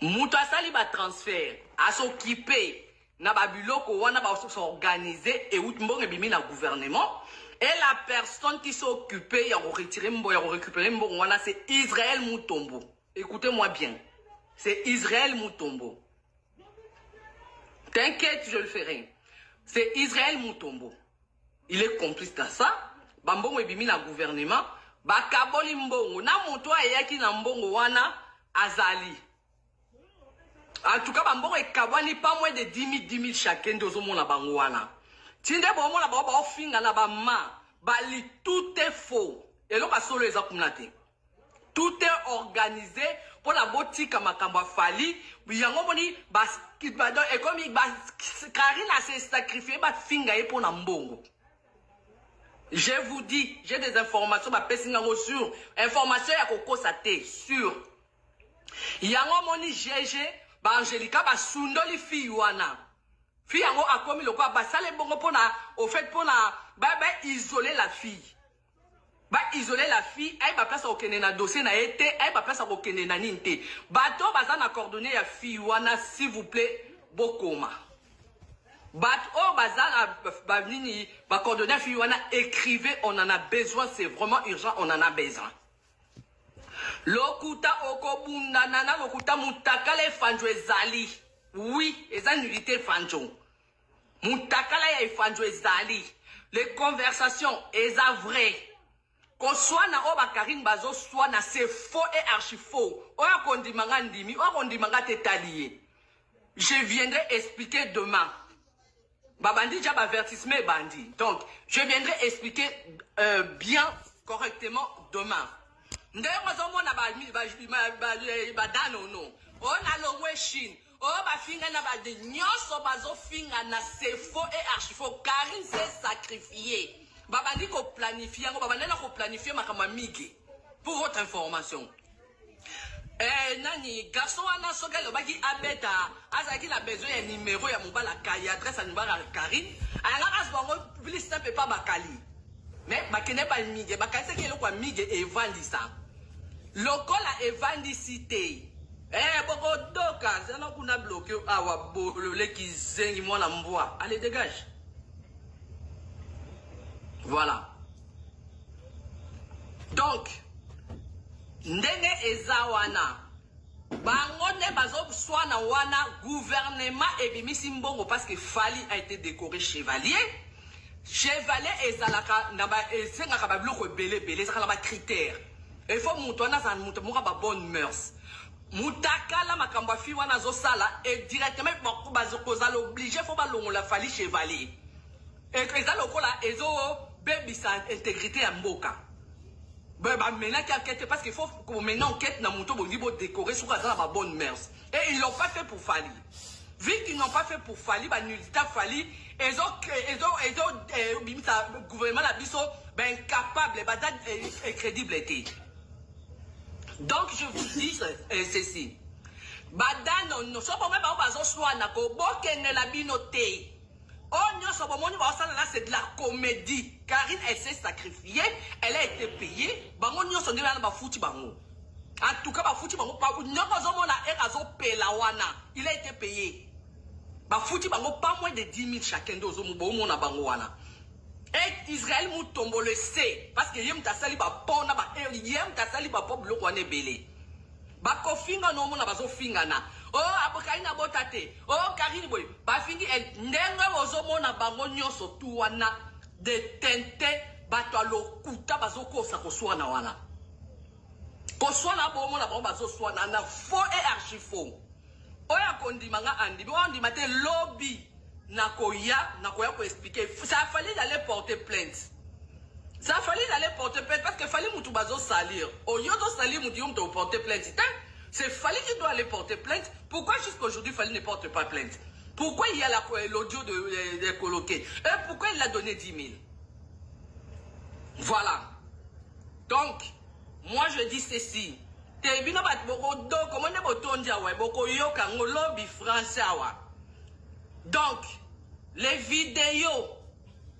Mutu asali ba transfert, asokipe na ba biloko wana ba s'organiser et mbongo ebimi na gouvernement. Et la personne qui s'est occupée, il a retiré mbongo, il a récupéré mbongo wana, c'est Israël Mutombo. Écoutez-moi bien. C'est Israël Mutombo. T'inquiète, je le ferai. C'est Israël Mutombo. Il est complice dans ça. Bambongo ebimi na gouvernement. Bakaboli mbongo. Na moto ayaki na mbongo wana azali. En tout cas, bambongo ekabwani pas moins de 10 000 chacun de zo mona bango wana. Tinde bomona ba finga na ba ma bali tout est faux. Et là solo eza kumnate. Tout est organisé pour la botika makamba fali. Yango moni bas et comme il Karine s'est sacrifié ba finga e pour na mbongo. Je vous dis, j'ai des informations ba pesinga sur information ya koko sate sur. Yango moni GG ba Angelica ba sundoli fi wana. Fi yango akomi loko ba sale bongo pona au fait pona ba isoler la fille. Ba isoler la fille, ay ba place au kene na dossier na été, ay ba place au kene na ninte. Bato baza na coordonner ya fille wana s'il vous plaît bokoma. Bato baza na ba nini ba coordonner ya fille wana écrivez, on en a besoin, c'est vraiment urgent, on en a besoin. Lokuta okobunda nana lokuta mutakale fanjo ezali. Oui, eza nullité fanjo. Mutakala ya fanjo ezali. Les conversations eza vrai. Qu'on soit na oba Karine Bazo soit na c'est faux et archi faux. Oya kondimanga ndimi, oya kondimanga tetalié. Je viendrai expliquer demain. Babandi jab avertissement bandi. Donc, je viendrai expliquer bien correctement demain. D'ailleurs, moi na dano no. On a longwe Chine. Oh ba finga na ba de nyonso bazo finga na c'est faux et archi faux. Karine s'est sacrifiée. Babandi ko planifier, babandi na ko planifier makama migi. Pour votre information. Nani garçon wana soka lo baki abeta, azaki la besoin ya numéro ya mobala kaya adresse à numéro Karine. Anga asbango plus simple pas bakali. Mais bakene ba migi, bakase ke lo kwa migi e vandisa. Lokola e vandicité. Boko doka, zana kuna bloqué awa bolo le ki zengi mwana mbwa. Allez dégage. Voilà. Donc, ndenge ezawana. Bangone bazo swana wana gouvernement ebimisi mbongo parce que Fali a été décoré chevalier. Chevalier ezalaka naba ezengaka ba biloko belé ezaka ba critères. Il faut mutwana za mutu moka ba bonne mœurs. Mutakala makambo fi wana zo sala et directement bazo kozala obligé faut ba longola Fali chevalier. Et ezala lokola ezo baby sa intégrité à mboka. Bah maintenant qu'il enquête parce qu'il faut que maintenant enquête na muto bonibo décorer sur la bonne mœurs. Et ils l'ont pas fait pour Fali. Vu qu'ils n'ont pas fait pour Fali, bah nullita Fali, ils ont bimisa gouvernement la biso ben capable bah crédible était. Donc je vous dis ceci. Badano no so pour même ba bazo soit na ko bokene la binoté. Oh non, c'est de la comédie. Karine, elle s'est sacrifiée, elle a été payée. En tout cas, il a été payé. Pas moins de 10 000 chacun d'eux. Et Israël Moutombo le sait. Parce que Yem Tassali va pona, Yem Tassali va pas bloquer on est belé. Bako finga no mona bazo finga na. Oh abokaina botate. Oh Karine boy. Ba fingi ndenga bozo mona bango nyonso tu wana de tente bato alokuta bazo kosa koswana wana. Koswana bo mona bango bazo swana na faux et archi faux. Oya kondimanga andi. Bo andi mate lobby nakoya ko expliquer. Ça a fallu d'aller porter plainte. Ça a fallu d'aller porter plainte parce qu'il fallait moutou bazo salir. Au lieu de salir moutou de porter plainte. C'est Fali qui doit aller porter plainte. Pourquoi jusqu'à aujourd'hui Fali ne porte pas plainte? Pourquoi il y a l'audio de coloqué? Pourquoi il a donné 10 000? Voilà. Donc, moi je dis ceci. Donc, les vidéos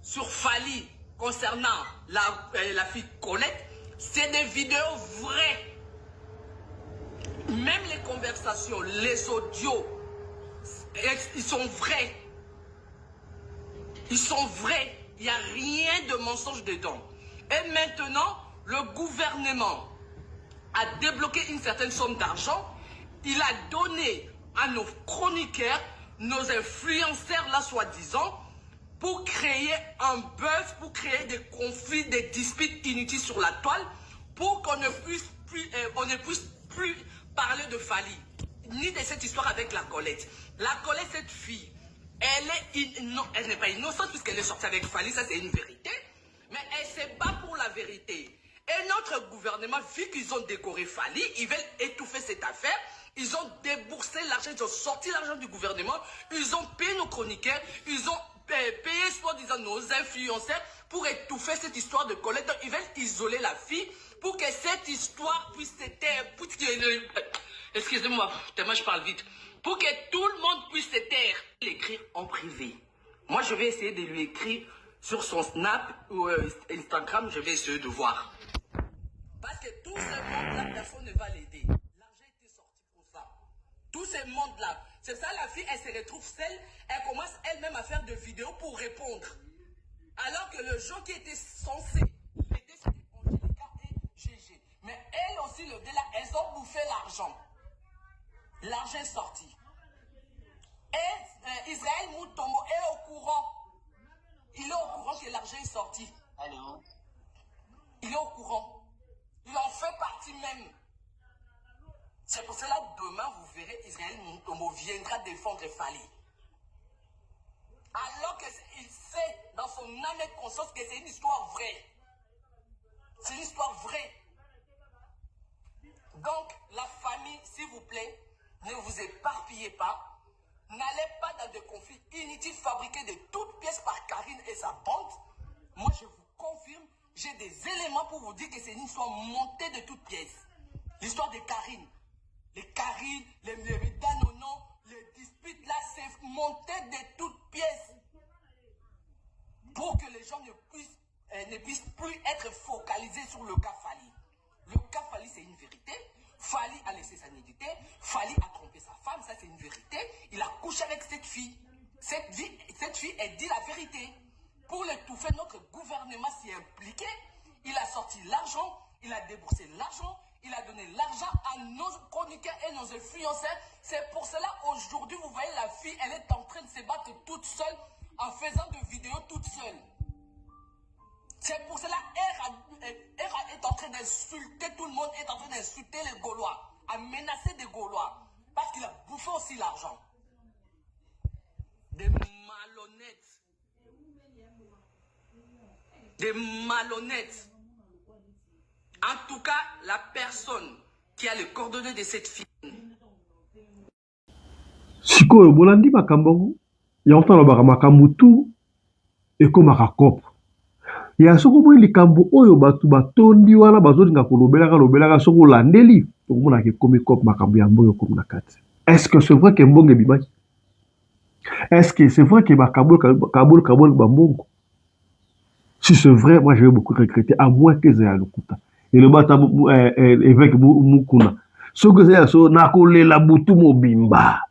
sur Fali concernant la fille Colette, c'est des vidéos vraies. Même les conversations, les audios, ils sont vrais. Ils sont vrais. Il n'y a rien de mensonge dedans. Et maintenant, le gouvernement a débloqué une certaine somme d'argent. Il a donné à nos chroniqueurs, nos influenceurs là soi-disant, pour créer un buzz, pour créer des conflits, des disputes inutiles sur la toile, pour qu'on ne puisse plus parler de Fali, ni de cette histoire avec la Colette. La Colette, cette fille, Non, elle n'est pas innocente puisqu'elle est sortie avec Fali, ça c'est une vérité. Mais elle ne se bat pour la vérité. Et notre gouvernement, vu qu'ils ont décoré Fali, ils veulent étouffer cette affaire. Ils ont déboursé l'argent, ils ont sorti l'argent du gouvernement, ils ont payé nos chroniqueurs, ils ont payé, soi-disant, nos influenceurs pour étouffer cette histoire de Colette. Donc, ils veulent isoler la fille pour que cette histoire puisse se taire. Excusez-moi, tellement je parle vite. Pour que tout le monde puisse se taire. L'écrire en privé. Moi, je vais essayer de lui écrire sur son Snap ou Instagram, je vais essayer de voir. Parce que tout ce monde-là, personne ne va l'aider. L'argent était sorti pour ça. Tout ce monde-là. C'est ça, la fille, elle se retrouve seule. Elle commence elle-même à faire des vidéos pour répondre. Alors que le gens qui était censé l'aider, c'était Angelica et GG. Mais elle aussi, le délai, elles ont bouffé l'argent. L'argent est sorti. Et Israël Moutombo est au courant. Il est au courant que l'argent est sorti. Allô? Il est au courant. Il en fait partie même. C'est pour cela que demain, vous verrez, Israël Moutombo viendra défendre Fali. Alors qu'il sait dans son âme et conscience que c'est une histoire vraie. C'est une histoire vraie. Donc, la famille, s'il vous plaît, ne vous éparpillez pas. N'allez pas dans des conflits inutiles fabriqués de toutes pièces par Karine et sa bande. Moi, je vous confirme, j'ai des éléments pour vous dire que c'est une histoire montée de toutes pièces. L'histoire de Karine. Les Karine, les Danonon, les disputes là, c'est monté de toutes pièces. Pour que les gens ne puissent plus être focalisés sur le cas Fali. Le cas Fali, c'est une vérité. Fali a laissé sa nudité. Fali a trompé sa femme, ça c'est une vérité. Il a couché avec cette fille. Cette fille, elle dit la vérité. Pour l'étouffer, notre gouvernement s'y est impliqué. Il a sorti l'argent, il a déboursé l'argent, il a donné l'argent à nos chroniqueurs et nos influenceurs. C'est pour cela, aujourd'hui, vous voyez la fille, elle est en train de se battre toute seule, en faisant des vidéos toute seule. C'est pour cela Hera est en train d'insulter tout le monde, est en train d'insulter les Gaulois, à menacer des Gaulois, parce qu'il a bouffé aussi l'argent. Des malhonnêtes. Des malhonnêtes. En tout cas, la personne qui a les coordonnées de cette fille. Sikoyo bolandi makambo ya otala baka makambo tu ekomaka kopo. Ya soko boyi likambo oyo batu batondi wana bazolinga kolobelaka soko landeli okomona ke komi kopo makambo ya mboyo komi na kati. Est-ce que c'est vrai que mbongo ebimaki? Est-ce que c'est vrai que kabolo bambongo? Si c'est vrai, moi je vais beaucoup regretter, à moins que Zaya Lokuta. Et le bata évêque Mukuna. Ce que Zaya so nakole la butu mobimba.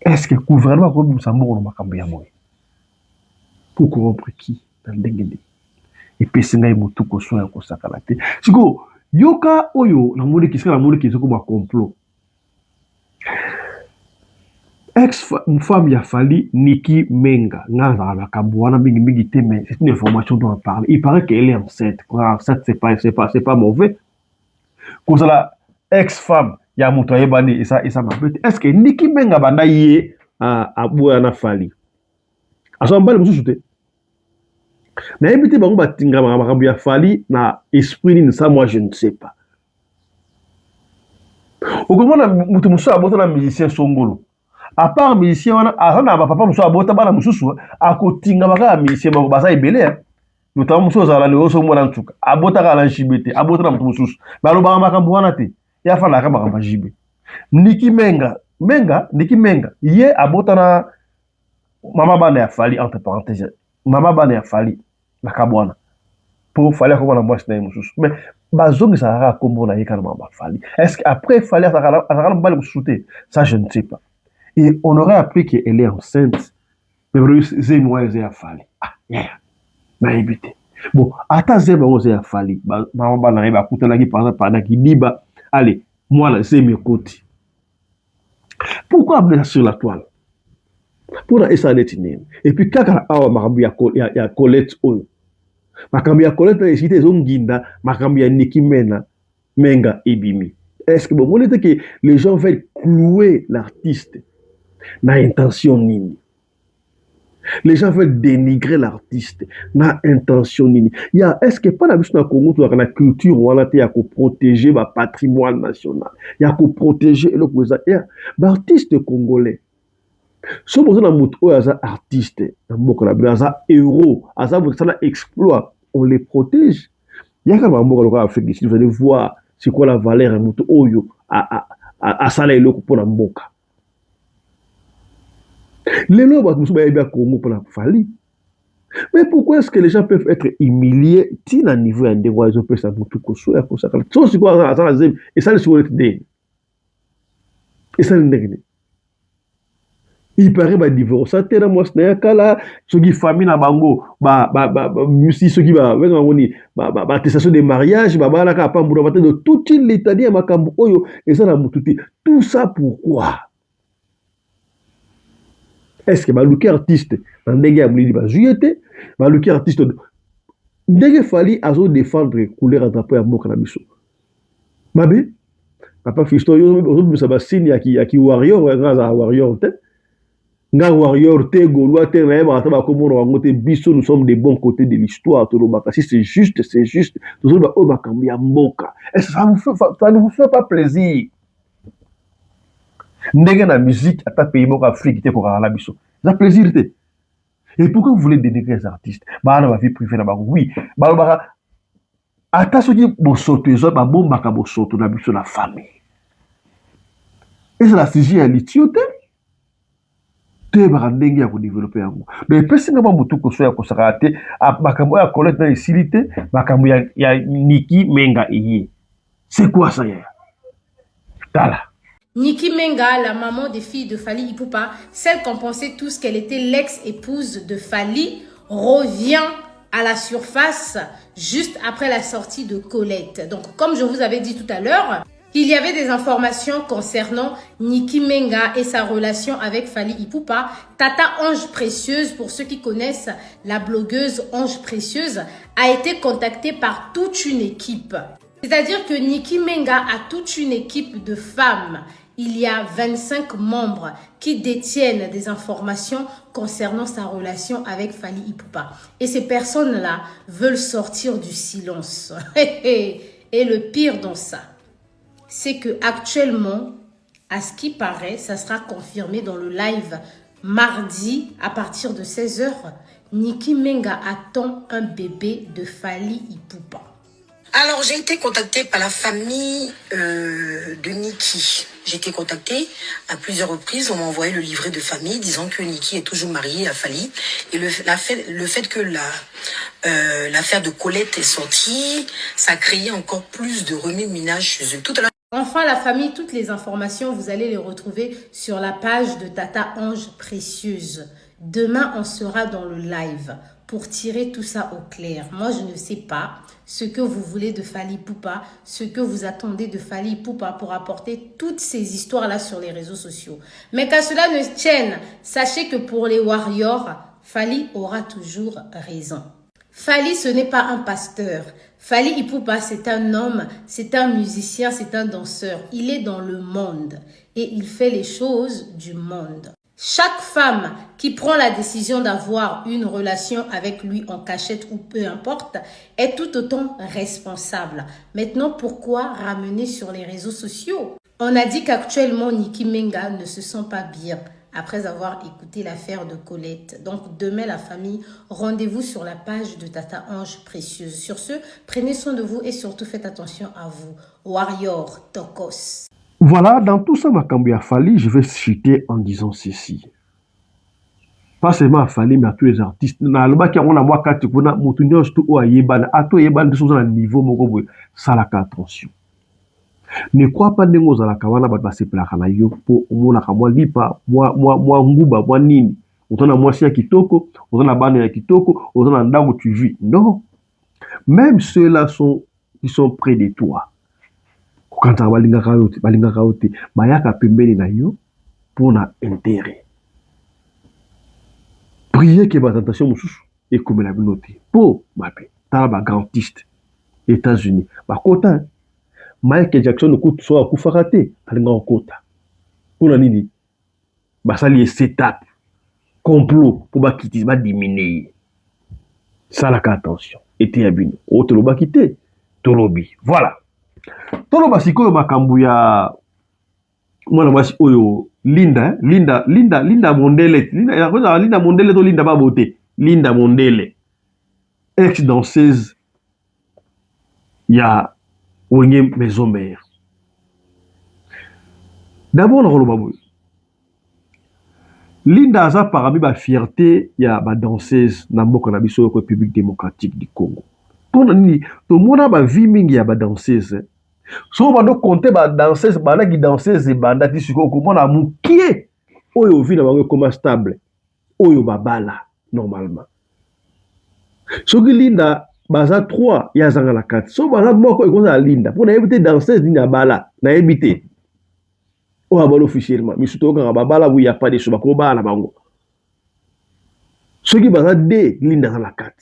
Est-ce que le gouvernement comme Moussambon makambo ya moyo? Pour corrompre qui? Dans le et puis c'est un motu ko soya ko sakalate. Siko yoka oyo na moni kisika na moni kisoko ba complot. Ex-femme ya Fali, Niki Menga, c'est une information dont on parle. Il paraît qu'elle est enceinte. Enceinte, c'est pas mauvais. Comme ça, la ex-femme, ya Moutaye Bani, et ça m'appelle. Est-ce que Niki Menga banda yé à Bouana Fali? À son bal, monsieur Souté. Mais évitez, bah, on va tinga ma Fali, na esprit, ça, moi, je ne sais pas. Au comment on a un musicien Songolo? À part musicien wana azana ba papa muso abota bana mususu akotinga baka musicien ba basa ibele notamment muso za la le oso mwana ntuka abota ka la jibete abota na mutu mususu ba lo ba makambo wana te ya fa la ka makambo jibe Niki Menga ye abota na mama bana ya Fali entre parenthèses mama bana ya Fali na kabwana pour Fali ko na mwasi na mususu mais bazongi ça ra kombo na yeka na mama Fali est-ce qu'après Fali ça ra bal mususu ça je ne sais pas. Et on aurait appris qu'elle est enceinte. Mais c'est moi, j'ai Fali. Ah, yeah. Naïbité. Bon, attends, c'est moi, j'ai Fali. Maman, n'a pas écouté la guide pendant qu'il dit, allez, moi, là, c'est mes côtés. Pourquoi amener sur la toile? Pour la SANET. Et puis, quand il y a Colette, il y a Colette, il y a Zonginda, il y a Niki Menga et Bimi. Est-ce que bon, on était que les gens veulent clouer l'artiste? na intention nini. Les gens veulent dénigrer l'artiste na intention nini. Est-ce que pas la mission na Congo to la culture ou la ya ko protéger ba patrimoine national. Ya ko protéger le cosa ba artiste congolais. So bozo na mutu oyo aza artiste na mboka na bino aza héros, aza bosala exploit, on les protège. Yaka ba mboka loka Afrique ici, vous allez voir c'est quoi la valeur ya mutu oyo a sala eloko pona mboka. Les lois sont bien Congo pour la Fali. Mais pourquoi est-ce que les gens peuvent être humiliés si à niveau un dégoût ils peuvent savoir tout quoi soit pour ça. Tout ce quoi ça la zème et ça le sur le dé. Et ça le nègre. Il paraît ba divorce ça tera moi c'est kala ce qui famille na bango musi ce qui va venga ngoni attestation de mariage la ka pa mbura de toute l'état dia makambo oyo et ça la mututi. Tout ça pourquoi? Est-ce que baluki artiste ndenge ya mulidi bazuyete baluki artiste ndenge fali azo défendre couleur à drapeau ya mboka na biso mabe papa Fisto yo ozo ba signe ya ki warrior ngaza warrior te nga warrior te gaulois te na ba ta komona wango te biso nous sommes des bons côtés de l'histoire to lobaka si c'est juste toujours ba o makambi ya mboka. Est-ce que ça ne vous fait pas plaisir? Ndenge na musique ata pays moko Afrique te ko kala biso. Ça plaisir te. Et pourquoi vous voulez dénigrer les artistes? Ba na ba vie privée na ba oui, ba ata soki bosoto ezo ba bombaka bosoto na biso na famille. Et c'est la sujet à litiote. Te ba ndenge ya ko développer yango. Mais pesi na ba mutu ko so ya ko sakate makambo ya collecte na isilité, makambo ya Niki Menga eye. C'est quoi ça ya? Tala. Niki Menga, la maman des filles de Fally Ipupa, celle qu'on pensait tous qu'elle était l'ex-épouse de Fally, revient à la surface juste après la sortie de Colette. Donc, comme je vous avais dit tout à l'heure, il y avait des informations concernant Niki Menga et sa relation avec Fally Ipupa. Tata Ange Précieuse, pour ceux qui connaissent la blogueuse Ange Précieuse, a été contactée par toute une équipe. C'est-à-dire que Niki Menga a toute une équipe de femmes. Il y a 25 membres qui détiennent des informations concernant sa relation avec Fally Ipupa. Et ces personnes-là veulent sortir du silence. Et le pire dans ça, c'est que actuellement, à ce qui paraît, ça sera confirmé dans le live mardi à partir de 16 h, Niki Menga attend un bébé de Fally Ipupa. Alors, j'ai été contactée par la famille de Niki. J'ai été contactée à plusieurs reprises. On m'a envoyé le livret de famille disant que Niki est toujours mariée à Fally. Et le fait que l'affaire de Colette est sortie, ça a créé encore plus de remue-ménage chez eux. Tout à l'heure. Enfin, la famille, toutes les informations, vous allez les retrouver sur la page de Tata Ange Précieuse. Demain, on sera dans le live pour tirer tout ça au clair. Moi, je ne sais pas ce que vous voulez de Fally Ipupa, ce que vous attendez de Fally Ipupa pour apporter toutes ces histoires-là sur les réseaux sociaux. Mais qu'à cela ne tienne, sachez que pour les warriors, Fally aura toujours raison. Fally, ce n'est pas un pasteur. Fally Ipupa, c'est un homme, c'est un musicien, c'est un danseur. Il est dans le monde et il fait les choses du monde. Chaque femme qui prend la décision d'avoir une relation avec lui en cachette ou peu importe est tout autant responsable. Maintenant, pourquoi ramener sur les réseaux sociaux? On a dit qu'actuellement, Niki Menga ne se sent pas bien après avoir écouté l'affaire de Colette. Donc, demain, la famille, rendez-vous sur la page de Tata Ange Précieuse. Sur ce, prenez soin de vous et surtout faites attention à vous. Warrior Tokos. Voilà, dans tout ça, makambo ya Fally, je vais citer en disant ceci. Pas seulement à Fally, mais à tous les artistes. Na loba ki on a moi kati kuna mutu nyonso tu o yebana, ato yebana de na niveau moko boye, salaka attention. Ne crois pas ndenge ozalaka wana bato basepelaka na yo po omonaka mwa lipa, mwa nguba, mwa nini. Oza na mwasi ya kitoko, oza na bana ya kitoko, oza na ndako tu vis. Non. Même ceux-là qui sont près de toi. Quand balingaka ote bayaka pembeni na yo pour na intérêt. Priez que votre tentation mususu ekomela bino te. Po mabe tala ba grandiste États-Unis. Ba kota Michael Jackson ko so akufaka te alinga okota. Pona nini? basali et setup complot pour bakiti ba diminuer ça la attention était ya bino autre loba kité tolobi voilà toloba sikoyo makambu ya mwana mwasi oyo Linda Mondele Linda Mondele to Linda Babote Linda Mondele ex danseuse ya Wenge Maison Mère. D'abord na koloba boy Linda aza parmi ba fierté ya ba danseuse na mboka na biso ko République démocratique du Congo. Pona nini to mona ba vie mingi ya ba danseuse so bando compter ba danseuse bana ki danseuse banda ti siko ko mona mukie oyo vi na bango comme stable oyo babala normalement. Soki Linda baza 3 ya zanga la 4 so bana moko ekoza Linda pona ebite danseuse ni na bala na ebite o abalo officiellement misuto ka babala bu ya pas de choix ko bala bango soki baza de Linda za la 4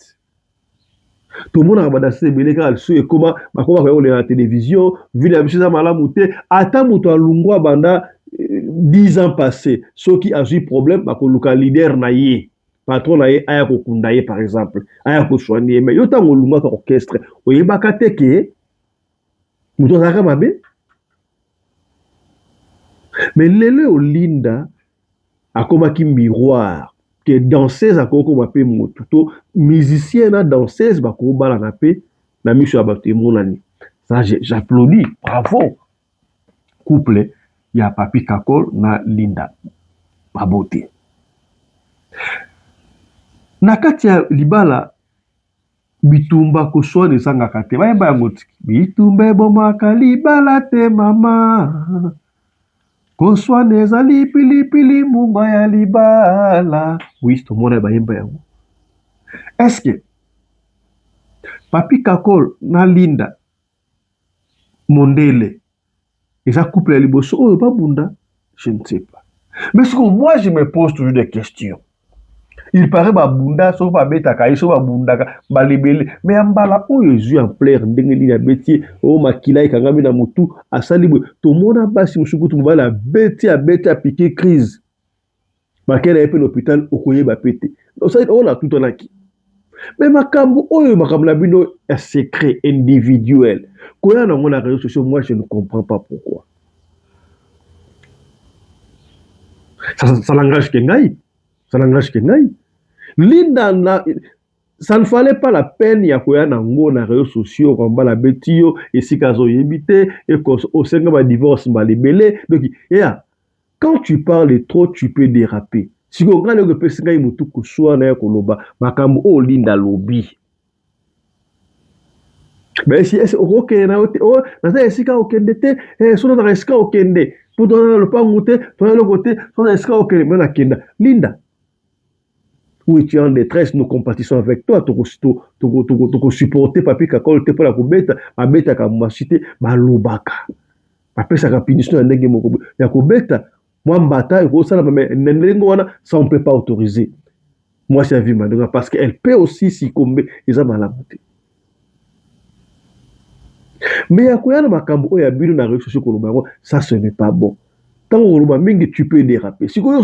tout le monde a badassé belé car so e koma bakoma ko la télévision vu la biso za malamu te ata muto alungwa banda 10 ans passés soki a eu problème bako luka leader na ye patron na ye aya ko kunda ye par exemple aya ko soigner mais yo tango lunga ka orchestre oyebaka te ke muto za ka mabe mais lele o Linda akomaki miroir que danseuse akoko mape motu to musicien na danseuse bako bala na pe na miso ya bato emonani ça j'applaudis bravo couple ya Papi Kakol na Linda Babote na kati ya libala bitumba koswana esangaka te bayeba yango tiki bitumba ebomaka libala te mama koswana ezali pilipili munga ya libala oui tomona bayemba yango est-ce que Papi Kakol na Linda Mondele eza couple ya liboso oyo babunda je ne sais pas mais ce que moi je me pose toujours des questions. Il paraît babunda so ba beta kai so babunda ba libele mais ambala oyo ezu en plaire ndenge li na beti o makila ikangami na mutu asali bo to mona basi musukutu mbala beti a piquer crise bakela epe l'hôpital okoye ba pété donc ça on a tout on a qui mais makambu oyo makambu na bino est secret individuel koya na ngona réseaux sociaux moi je ne comprends pas pourquoi ça l'engage que ngai ça l'engage que ngai Linda na ça ne fallait pas la peine ya koya na ngo na réseaux sociaux comme la betio et si kazo yebité et au senga ba divorce ba libélé donc yeah quand tu parles trop tu peux déraper si on regarde le pesi ngai mutu ko soa na ya koloba makambo o Linda lobi mais si est OK na o na ça esika okendete so na esika okende pour donner le pas monter faire le côté so na esika okende mais na kenda Linda. Oui, tu es en détresse, nous compatissons avec toi, tu supporter Papi Kakol, te pour la kubeta, ma beta ka mwasite, ma lobaka. Papi sa ka punition na ndenge moko. Ya kubeta, moi mbata, ko sala mais nendengo wana, ça on peut pas autoriser. Moi c'est vie madonga parce qu'elle peut aussi s'y comber, ils ont malamuté. Mais ya koyana makambo oya bino na réseaux sociaux koloba, ça ce n'est pas bon. Tu peux déraper. Si moi je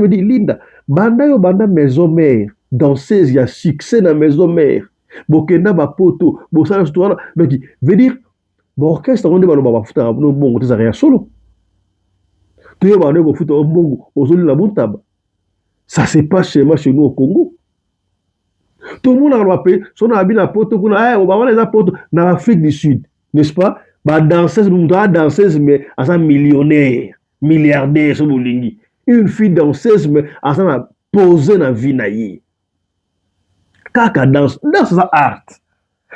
me dis Linda, banda maison mère, danseuse, il y a succès dans maison mère. Bokenda ba poto, bosala histoire, mais veut dire bon orchestre on demande ba futa no bongo ça rien solo. Tu es ba no futa bongo, ozoli la montaba. Ça c'est pas chez nous au Congo. Tout le monde a rappelé, son habit la poto kuna, on va les poto dans l'Afrique du Sud, n'est-ce pas? Bah danseuse mais à un millionnaire milliardaire so bolingi une fille danseuse mais à ça poser na vie na ye kaka danse ça art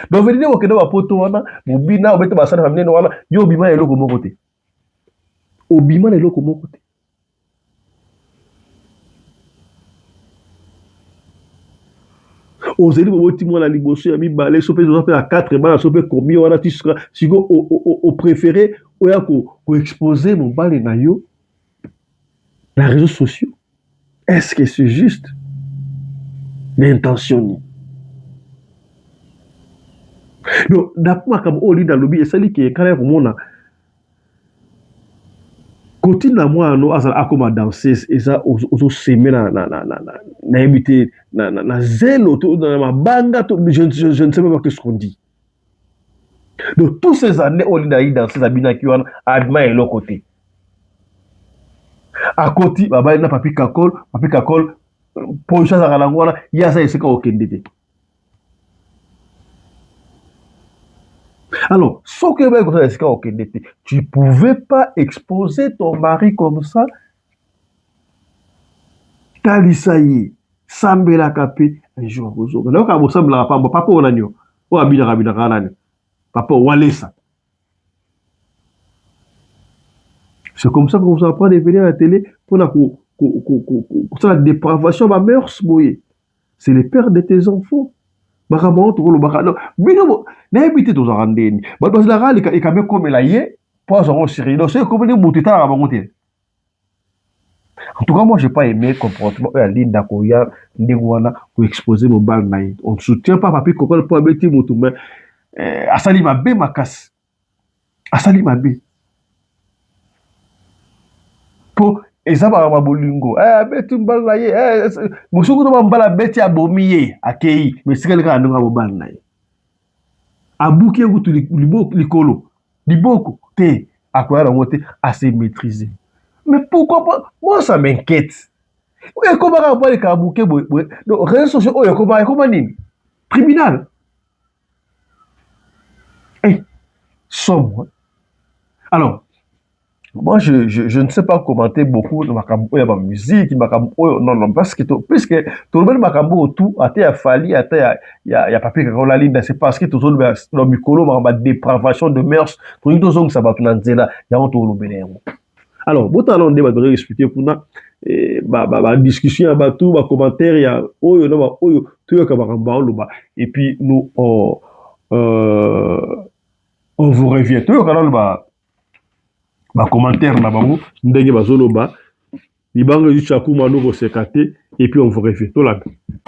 donc veut dire que na poto wana bobina obeta basana famille wana yo bima eloko moko te obima eloko moko te ozeli boboti mwana liboso ya mibale so pe à 4 bana so pe combien wana tisika siko au préféré oya ko exposer mon bale na yo na réseaux sociaux est-ce que c'est juste l'intention donc d'après comme Linda lobby et sali qui est quand même mona Continue à moi, no, à comme danser, et ça, aux semer na éviter, na zèle, dans ma banga, je ne sais même pas ce qu'on dit. Donc, toutes ces années, on a eu dans ces habits qui ont admis l'autre côté. À côté, baba, il n'a pas pu kakol, pour une chose à la langue, il y a ça, il s'est aucun dédé. Alors, ce que tu ne pouvais pas exposer ton mari comme ça. Talisaye, Sambela Kapé, un jour, donc, à vous semble la papa, papa, on a eu, ou abina, papa, Walesa. C'est comme ça qu'on vous apprend de venir à la télé pour la dépravation, ma mère, c'est les pères de tes enfants. Makamon to lo bakano bino na ebité to zarandeni ba do la rali ka me comme la yé pas en série donc c'est comme ni mutita ba ngote. En tout cas moi j'ai pas aimé le comportement à Linda Koya ndengwana ko exposer mon bal na yi on soutient pas papi kokol pour abeti mutu mais asali mabe makasi asali mabe pour ezaba mabolingo beti mbala ye musuku no mbala beti abomiye akei mesikele ka ndonga bobana naye abuki ngutu likolo liboko te akoya ngote assez maîtriser. Mais pourquoi pas? Moi ça m'inquiète. Et comment rapport les kabuke donc réseaux sociaux oh comment nini criminel sombre. Alors moi, je ne sais pas commenter beaucoup de ma musique, non, parce que puisque tout le monde m'a tout, à te fallu, à y a papier qu'on la ligne, c'est parce que tout le monde dans micro, ma dépravation de mœurs, tout le monde ça va tout dans là, y a un tout le bénéfice. Alors, bon talent de va expliquer pour nous, discussion, tout, commentaire, il y a tout et puis nous on vous revient tout commentaire na bango ndenge bazoloba libanga yuchakuma no sekate et puis on vous refait tout là.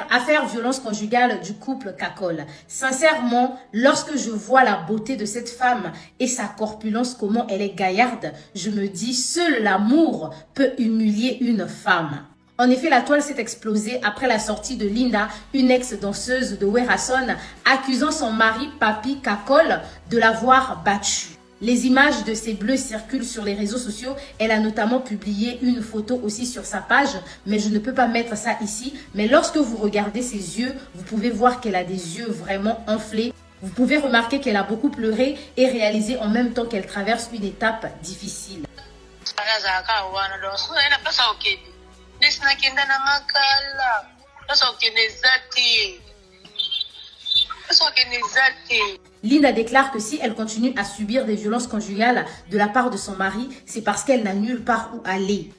Affaire violence conjugale du couple Kakol. Sincèrement, lorsque je vois la beauté de cette femme et sa corpulence, comment elle est gaillarde, je me dis seul l'amour peut humilier une femme. En effet, la toile s'est explosée après la sortie de Linda, une ex-danseuse de Werason, accusant son mari Papi Kakol de l'avoir battue. Les images de ces bleus circulent sur les réseaux sociaux. Elle a notamment publié une photo aussi sur sa page, mais je ne peux pas mettre ça ici. Mais lorsque vous regardez ses yeux, vous pouvez voir qu'elle a des yeux vraiment enflés. Vous pouvez remarquer qu'elle a beaucoup pleuré et réalisé en même temps qu'elle traverse une étape difficile. Linda déclare que si elle continue à subir des violences conjugales de la part de son mari, c'est parce qu'elle n'a nulle part où aller.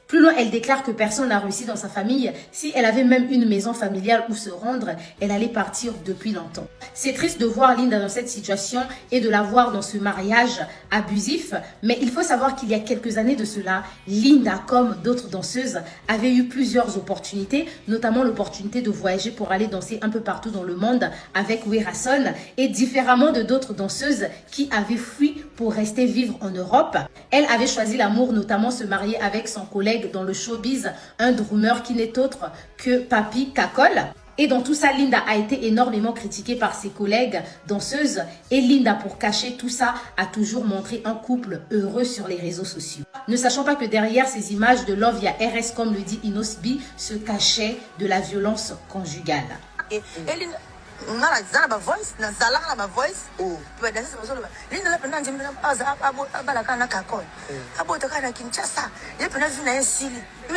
Plus loin, elle déclare que personne n'a réussi dans sa famille. Si elle avait même une maison familiale où se rendre, elle allait partir depuis longtemps. C'est triste de voir Linda dans cette situation et de la voir dans ce mariage abusif. Mais il faut savoir qu'il y a quelques années de cela, Linda, comme d'autres danseuses, avait eu plusieurs opportunités, notamment l'opportunité de voyager pour aller danser un peu partout dans le monde avec Werason, et différemment de d'autres danseuses qui avaient fui pour rester vivre en Europe. Elle avait choisi l'amour, notamment se marier avec son collègue dans le showbiz, un drummer qui n'est autre que Papi Kakol. Et dans tout ça, Linda a été énormément critiquée par ses collègues danseuses. Et Linda, pour cacher tout ça, a toujours montré un couple heureux sur les réseaux sociaux. Ne sachant pas que derrière ces images de love, il y a RS, comme le dit Inosbi, se cachait de la violence conjugale. Mais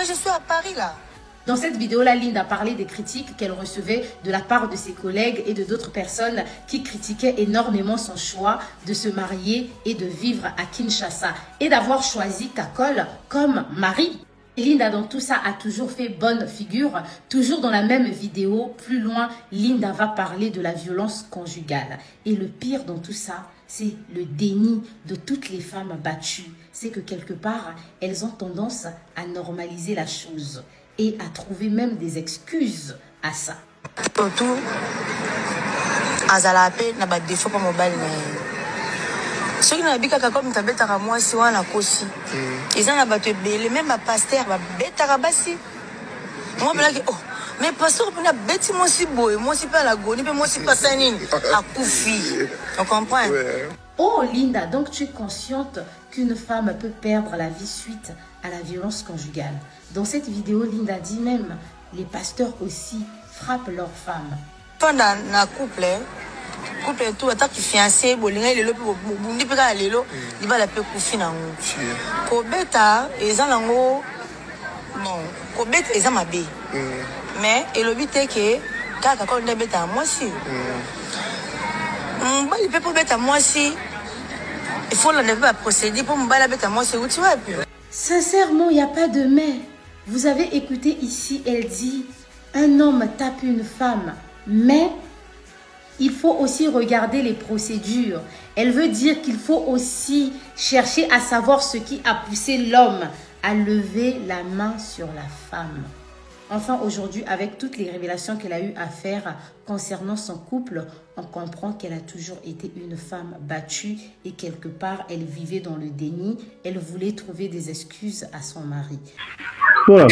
je suis à Paris là. Dans cette vidéo-là, Linda parlait des critiques qu'elle recevait de la part de ses collègues et de d'autres personnes qui critiquaient énormément son choix de se marier et de vivre à Kinshasa et d'avoir choisi Kakol comme mari. Linda, dans tout ça, a toujours fait bonne figure. Toujours dans la même vidéo, plus loin, Linda va parler de la violence conjugale. Et le pire dans tout ça, c'est le déni de toutes les femmes battues. C'est que quelque part, elles ont tendance à normaliser la chose et à trouver même des excuses à ça. Surtout, azala pe na ba défaut pa mobile na. Ce qui n'a bika comme tabeta moi si wana kosi. Ils en a battu belé même ma pasteur ba beta rabasi. Moi bela que oh mais pasteur pour na beti moi si boy, moi si pas la goni, moi si pas sanine à koufi. On comprend? Oh Linda, donc tu es consciente qu'une femme peut perdre la vie suite à la violence conjugale. Dans cette vidéo, Linda dit même les pasteurs aussi frappent leurs femmes. Pendant na couple tout attaque fiancé bolinga lelo pe bundi pe ka lelo di bala pe kufi na ngo ko beta ezalango non ko beta ezama be mais elobi te ke kaka ko nde beta moi si bali pe po beta moi si il faut la pas procéder pour mbala beta moi si où tu vas plus. Sincèrement, il n'y a pas de mais. Vous avez écouté ici, elle dit un homme tape une femme, mais il faut aussi regarder les procédures. Elle veut dire qu'il faut aussi chercher à savoir ce qui a poussé l'homme à lever la main sur la femme. Enfin, aujourd'hui, avec toutes les révélations qu'elle a eu à faire concernant son couple, on comprend qu'elle a toujours été une femme battue et quelque part, elle vivait dans le déni. Elle voulait trouver des excuses à son mari. Voilà.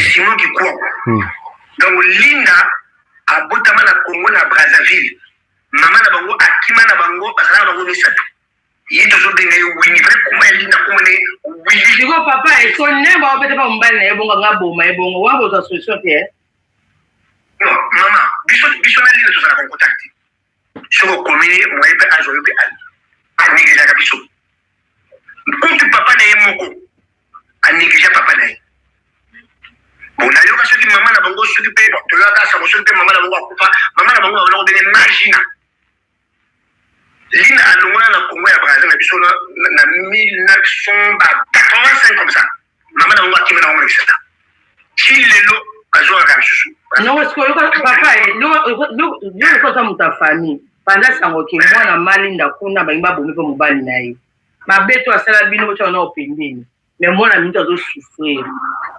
Donc, Linda a botama na Congo na Brazzaville. Maman na bango akima na bango bazala na bango misatu. Yito zo denga wini vrai kuma Linda kuma ne wini. Digo papa e so nemba opete pa mbali na ebonga ngaboma ebongo wabo za solution te. Non, maman, biso na Linda tozala kon contact. Soko komini moye pe ajo pe a négligé ka biso. Kontu papa na ye moko a négligé papa na ye. Bon, na yoka soki maman na bango soki pe to yoka sa soki pe maman na bango akufa, maman na bango na donner margina. Lina alongona na Congo ya Brazzaville na biso na 1985 comme ça. Maman na bango akima na bango etc. Chi lelo bazo ka bisusu. Non, est-ce que yoka papa yo ko ta muta famille. Pendant sango ki mwana malinda kuna baimba bomi ko mobali na ye. Mabeto asala bino cho na opembeni. Mais moi, la minute de souffrir.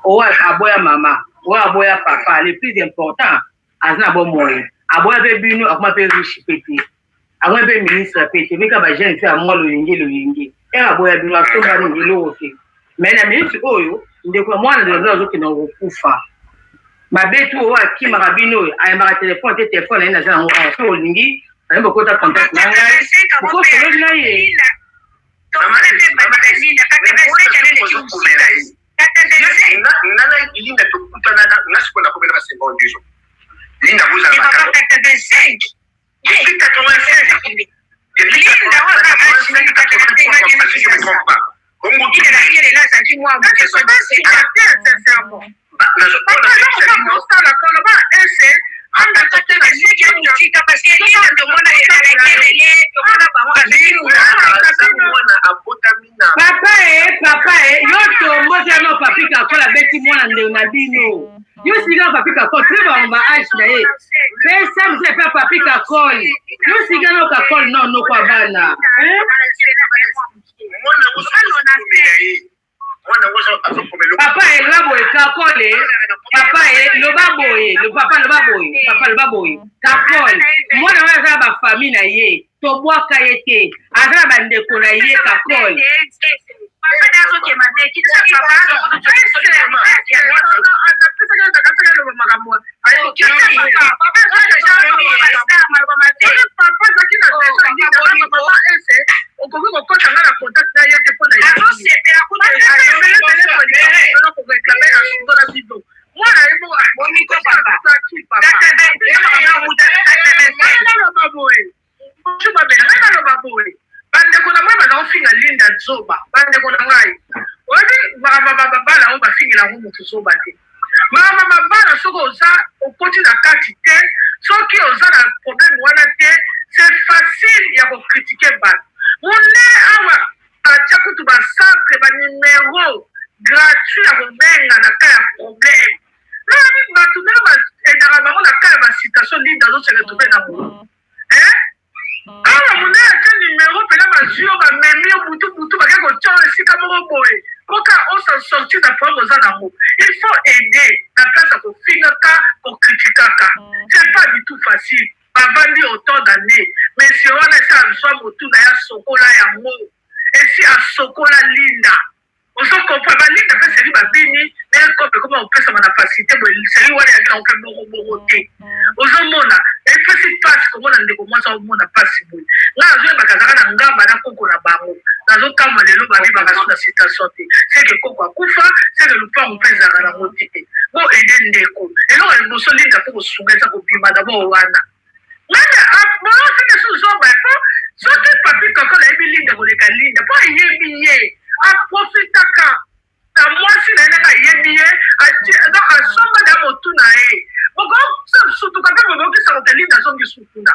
Oh, aboya maman, oh, aboya papa. Le plus important, azna bon moyen. Aboya bébé, on m'a fait riche pété. Aboya bébé ministre pété. Mais quand j'ai fait à moi le yingi. Et aboya bébé, on va faire le aussi. Mais la minute oh yo, de quoi moi le réseau qui n'en pas. Ma bête ou qui m'a rabino, a un téléphone, téléphone, et n'a jamais fait au yingi. Un beaucoup de contact. Pourquoi c'est le là? Linda tukutana na siku na 10 secondes hizo. Linda vous avez 85. Depuis 85. Linda wa 85. Kongo tu es là ça dit moi vous êtes sincèrement. Papa yo tombo no papika kola beti mwana ndeu na bino yo siga papika kola treba on ba age na ye pesa mse pa papika kola yo siga no ka kola no kwa bana papa loba boye kakole papa loba boye kakole mwana wana azala ba famille na ye tobwaka ye te azala bandeko na ye kakole bandeko na mwa banaofinga Linda Zoba bandeko na ngai oyebi babala oyo bafingela ngo moto zoba te babala soki oza okoti na kati te soki oza na problème wana te c'est facile ya kokritike bato mondele awa atia kutu bacentre banimero gratuit ya kobenga na ka ya problème nani bato ndenge baendaka bango na ka ya basitation linda azoseretrouve nango awa monene ate numero mpena bazwi yo bamemi yo butu bake kotia esika moko boye poka osan sortir na problème oza nango il faut aider na place ya kofingaka kokritikaka c'est pas du tout facile bavandi autant d'année monsieur wana esi azwa motuna ya sokola yango esi asokola linda ozokompre balinda mpe seli babini nekope koma opesama na facilité boye seli wana yangi nango mpe boroboro te ozomona epesi pasi komona ndeko mwasi omona pasi boye nga nazoyebaka azaka na ngamba na koko na bango nazokamba lelo babibaka so na citation te seke koko akufa seke lupango mpe ezalaka nango te bo ede ndeko eloko ya liboso linda mpo kosunga eza kobima dabord wana nana bolosike suzoba po soki papi koko nayebi linda koleka linda mpo ayebi ye aprofitaka na mwasi na ye ndenge ayebi ye asomba na motu na ye bokosutuka mpe bobokisaka te linda azongi sutuna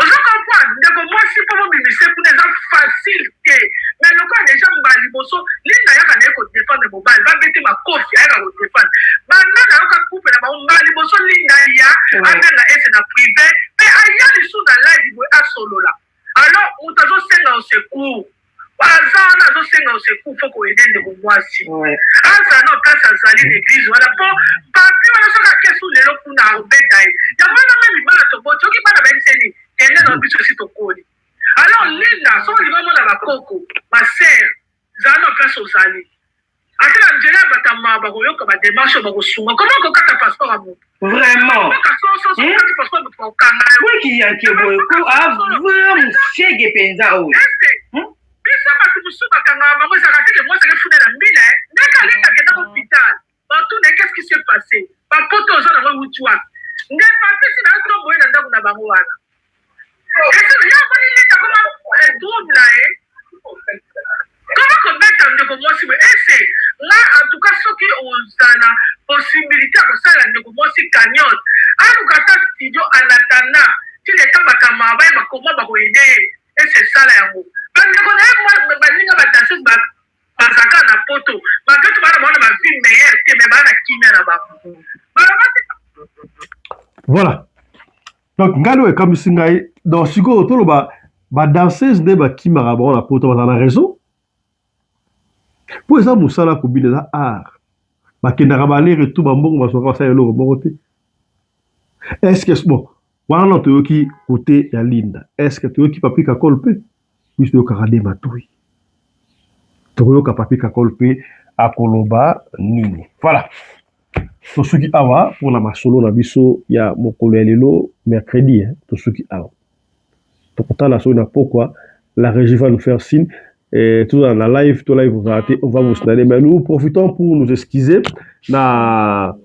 ozokomprendre ndeko mwasi mpo bobimise kuna eza facile te mais lokola deja mbala liboso linda ayaka na ye kodefendre mobali babeti makofi ayaka kodefendre banana ayoka coupe na bango mbala liboso linda ya abenga ese na privé mpe aya lisu na live boye asolola alors moto azosenga osecours baza wana azosenga osecours fo koyede ndeko mwasi azala na place azali l'église wana mpo papi wana soki akesu lelo kuna akobeta ye yango wana me mibala toboti oki bana bayebiseni ende na biso esi tokoli alors linda soki olingi omona bakoko basere zala na place ozali ate na nzela ya batama bakoyoka bademarshe bakosunga koma okokata passeport ya moto vraiment passeport moto bakokanga wikiyake boye ko avre musege mpenza oyo biso bato mosusu bakangaka bango ezalaka teke mwasi akefune na mbila ndenge alinga akenda hôpital batune qu'est-ce qui s'est passé bapoto oza nango ewuti wana nde papisi na tomboye na ndako na bango wana yakolinga koma trouble ye koma kobeta ndeko mwasi boye ese nga antuka soki ozala possibilité ya kosala ndeko mwasi cagnotte aluka ata studio en attendant ti leta bakama baye bakoma bakoyede ye ese esala yango bandeko na ye baninga badanseuse bazaka na poto baketo bana baona bavie meilleure te me baa na kimia na bango voilà donc ngai oyo ekamwisi ngai donc sikoyo toloba badanseuse nde bakimaka bango na poto bazala na raison mpo eza mosala kobina eza art bakendaka balere tu bambongo basoka basala eloko moko te estce bon wana toyoki kote ya linda estce toyoki papi kakol mpe biso toyokaka nde matoi tokoyoka papi kakol mpe akoloba nini voilà tosuki awa mpona masolo na biso ya mokolo ya lelo mercredi tosuki awa tokotala soki na pokwa la régie va nous faire signe tout dans la live, tout live, on va vous signaler. Mais nous profitons pour nous excuser. Na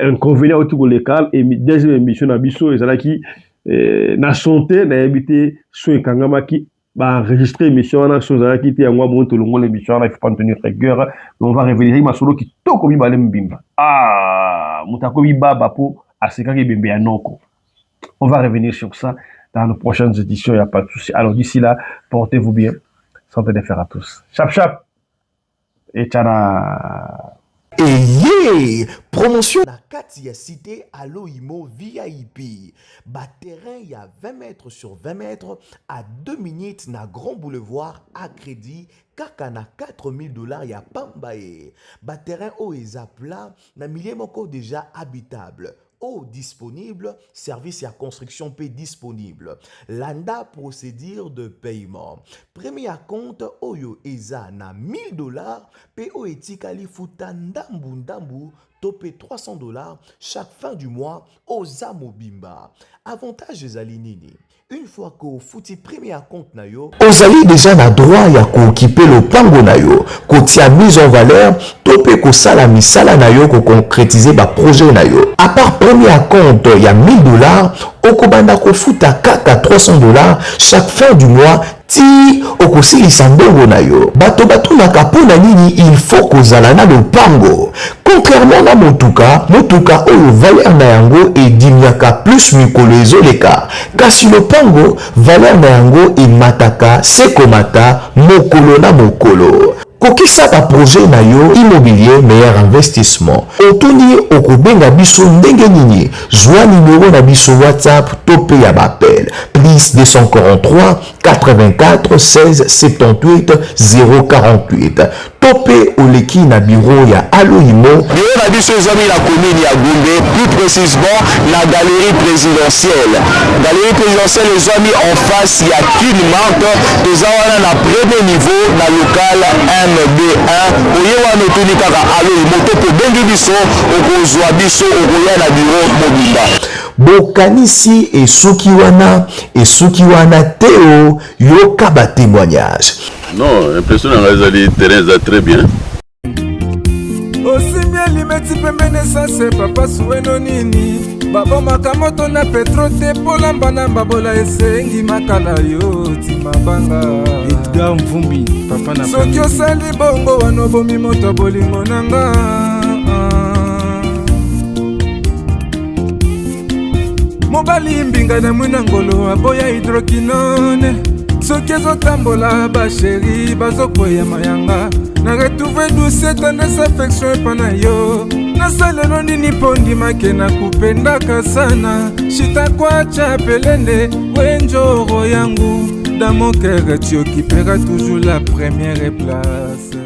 inconvénient autour de l'école et deuxième émission na biso et ça qui na santé na habité soin kangama qui va enregistrer émission na chose qui était à moi bon tout le monde l'émission il faut pas tenir rigueur mais on va révéler ma solo qui to komi balé mbimba mutako baba po asika ke bembe anoko. On va revenir sur ça dans nos prochaines éditions, il n'y a pas de souci. Alors d'ici là, portez-vous bien. Santé de fer à tous. Chap chap. Et tchana. Et promotion na kati ya cité Aloimo VIP. Terrain il y a 20 mètres sur 20 mètres à 2 minutes na Grand Boulevard à crédit. Kaka na $4,000 ya pambaye. Terrain o eza plat na milieu moko déjà habitable. Disponible, service à construction P disponible. Landa procédure de paiement. Premier compte Oyo Eza na $1,000 PO etikali futa ndambu topé $300 chaque fin du mois aux Amobimba. Avantage Zalinini. Une fois que vous foutez premier compte na yo, vous allez déjà na droit ya ko occuper le pango na yo, ko tia mise en valeur, topé ko sala misala na yo ko concrétiser ba projet na yo. À part premier compte, il y a $1,000, okobanda ko futa kaka $300 chaque fin du mois. Ti okosilisa mbongo na yo bato na kapona nini il faut kozala na lopango contrairement na motuka oyo valeur na yango edimiaka plus mikolo ezoleka kasi lopango valeur na yango emataka sekomata mokolo na mokolo kokisa ba projet na yo immobilier meilleur investissement. Otuni okobenga biso ndenge nini. Joa numéro na biso WhatsApp topé ya bapel plus 243 84 16 78 048. Topé oleki na bureau ya Aloimo. Bureau na biso ezami na commune ya Gombe, plus précisément la galerie présidentielle. Galerie présidentielle ezami en face ya Kinmante, tozawana na premier niveau na local MB1. Oyewa no tuni kaka Aloimo to po bengi biso okozwa biso okoya na bureau mobimba. Bokanisi esuki wana teo yoka ba témoignage. Non, l'impression dans terrain très bien. Osimia limeti pembene sase papa sueno nini babo makamoto na petro te polamba na babola esengi makala yo timabanga Edgar Mvumbi papa na soki osali bongo wanobomi moto bolingo nanga mobali mbinga na mwina ngolo aboya hydroquinone soki ezotambola basheri bazokoya mayanga na retrouve douce tendresse affection epa na yo nasalelo nini mpo ndimake na kupendaka sana shitakwacha pelende wenjoro yangu dans mon cœur tu occuperas toujours la première place.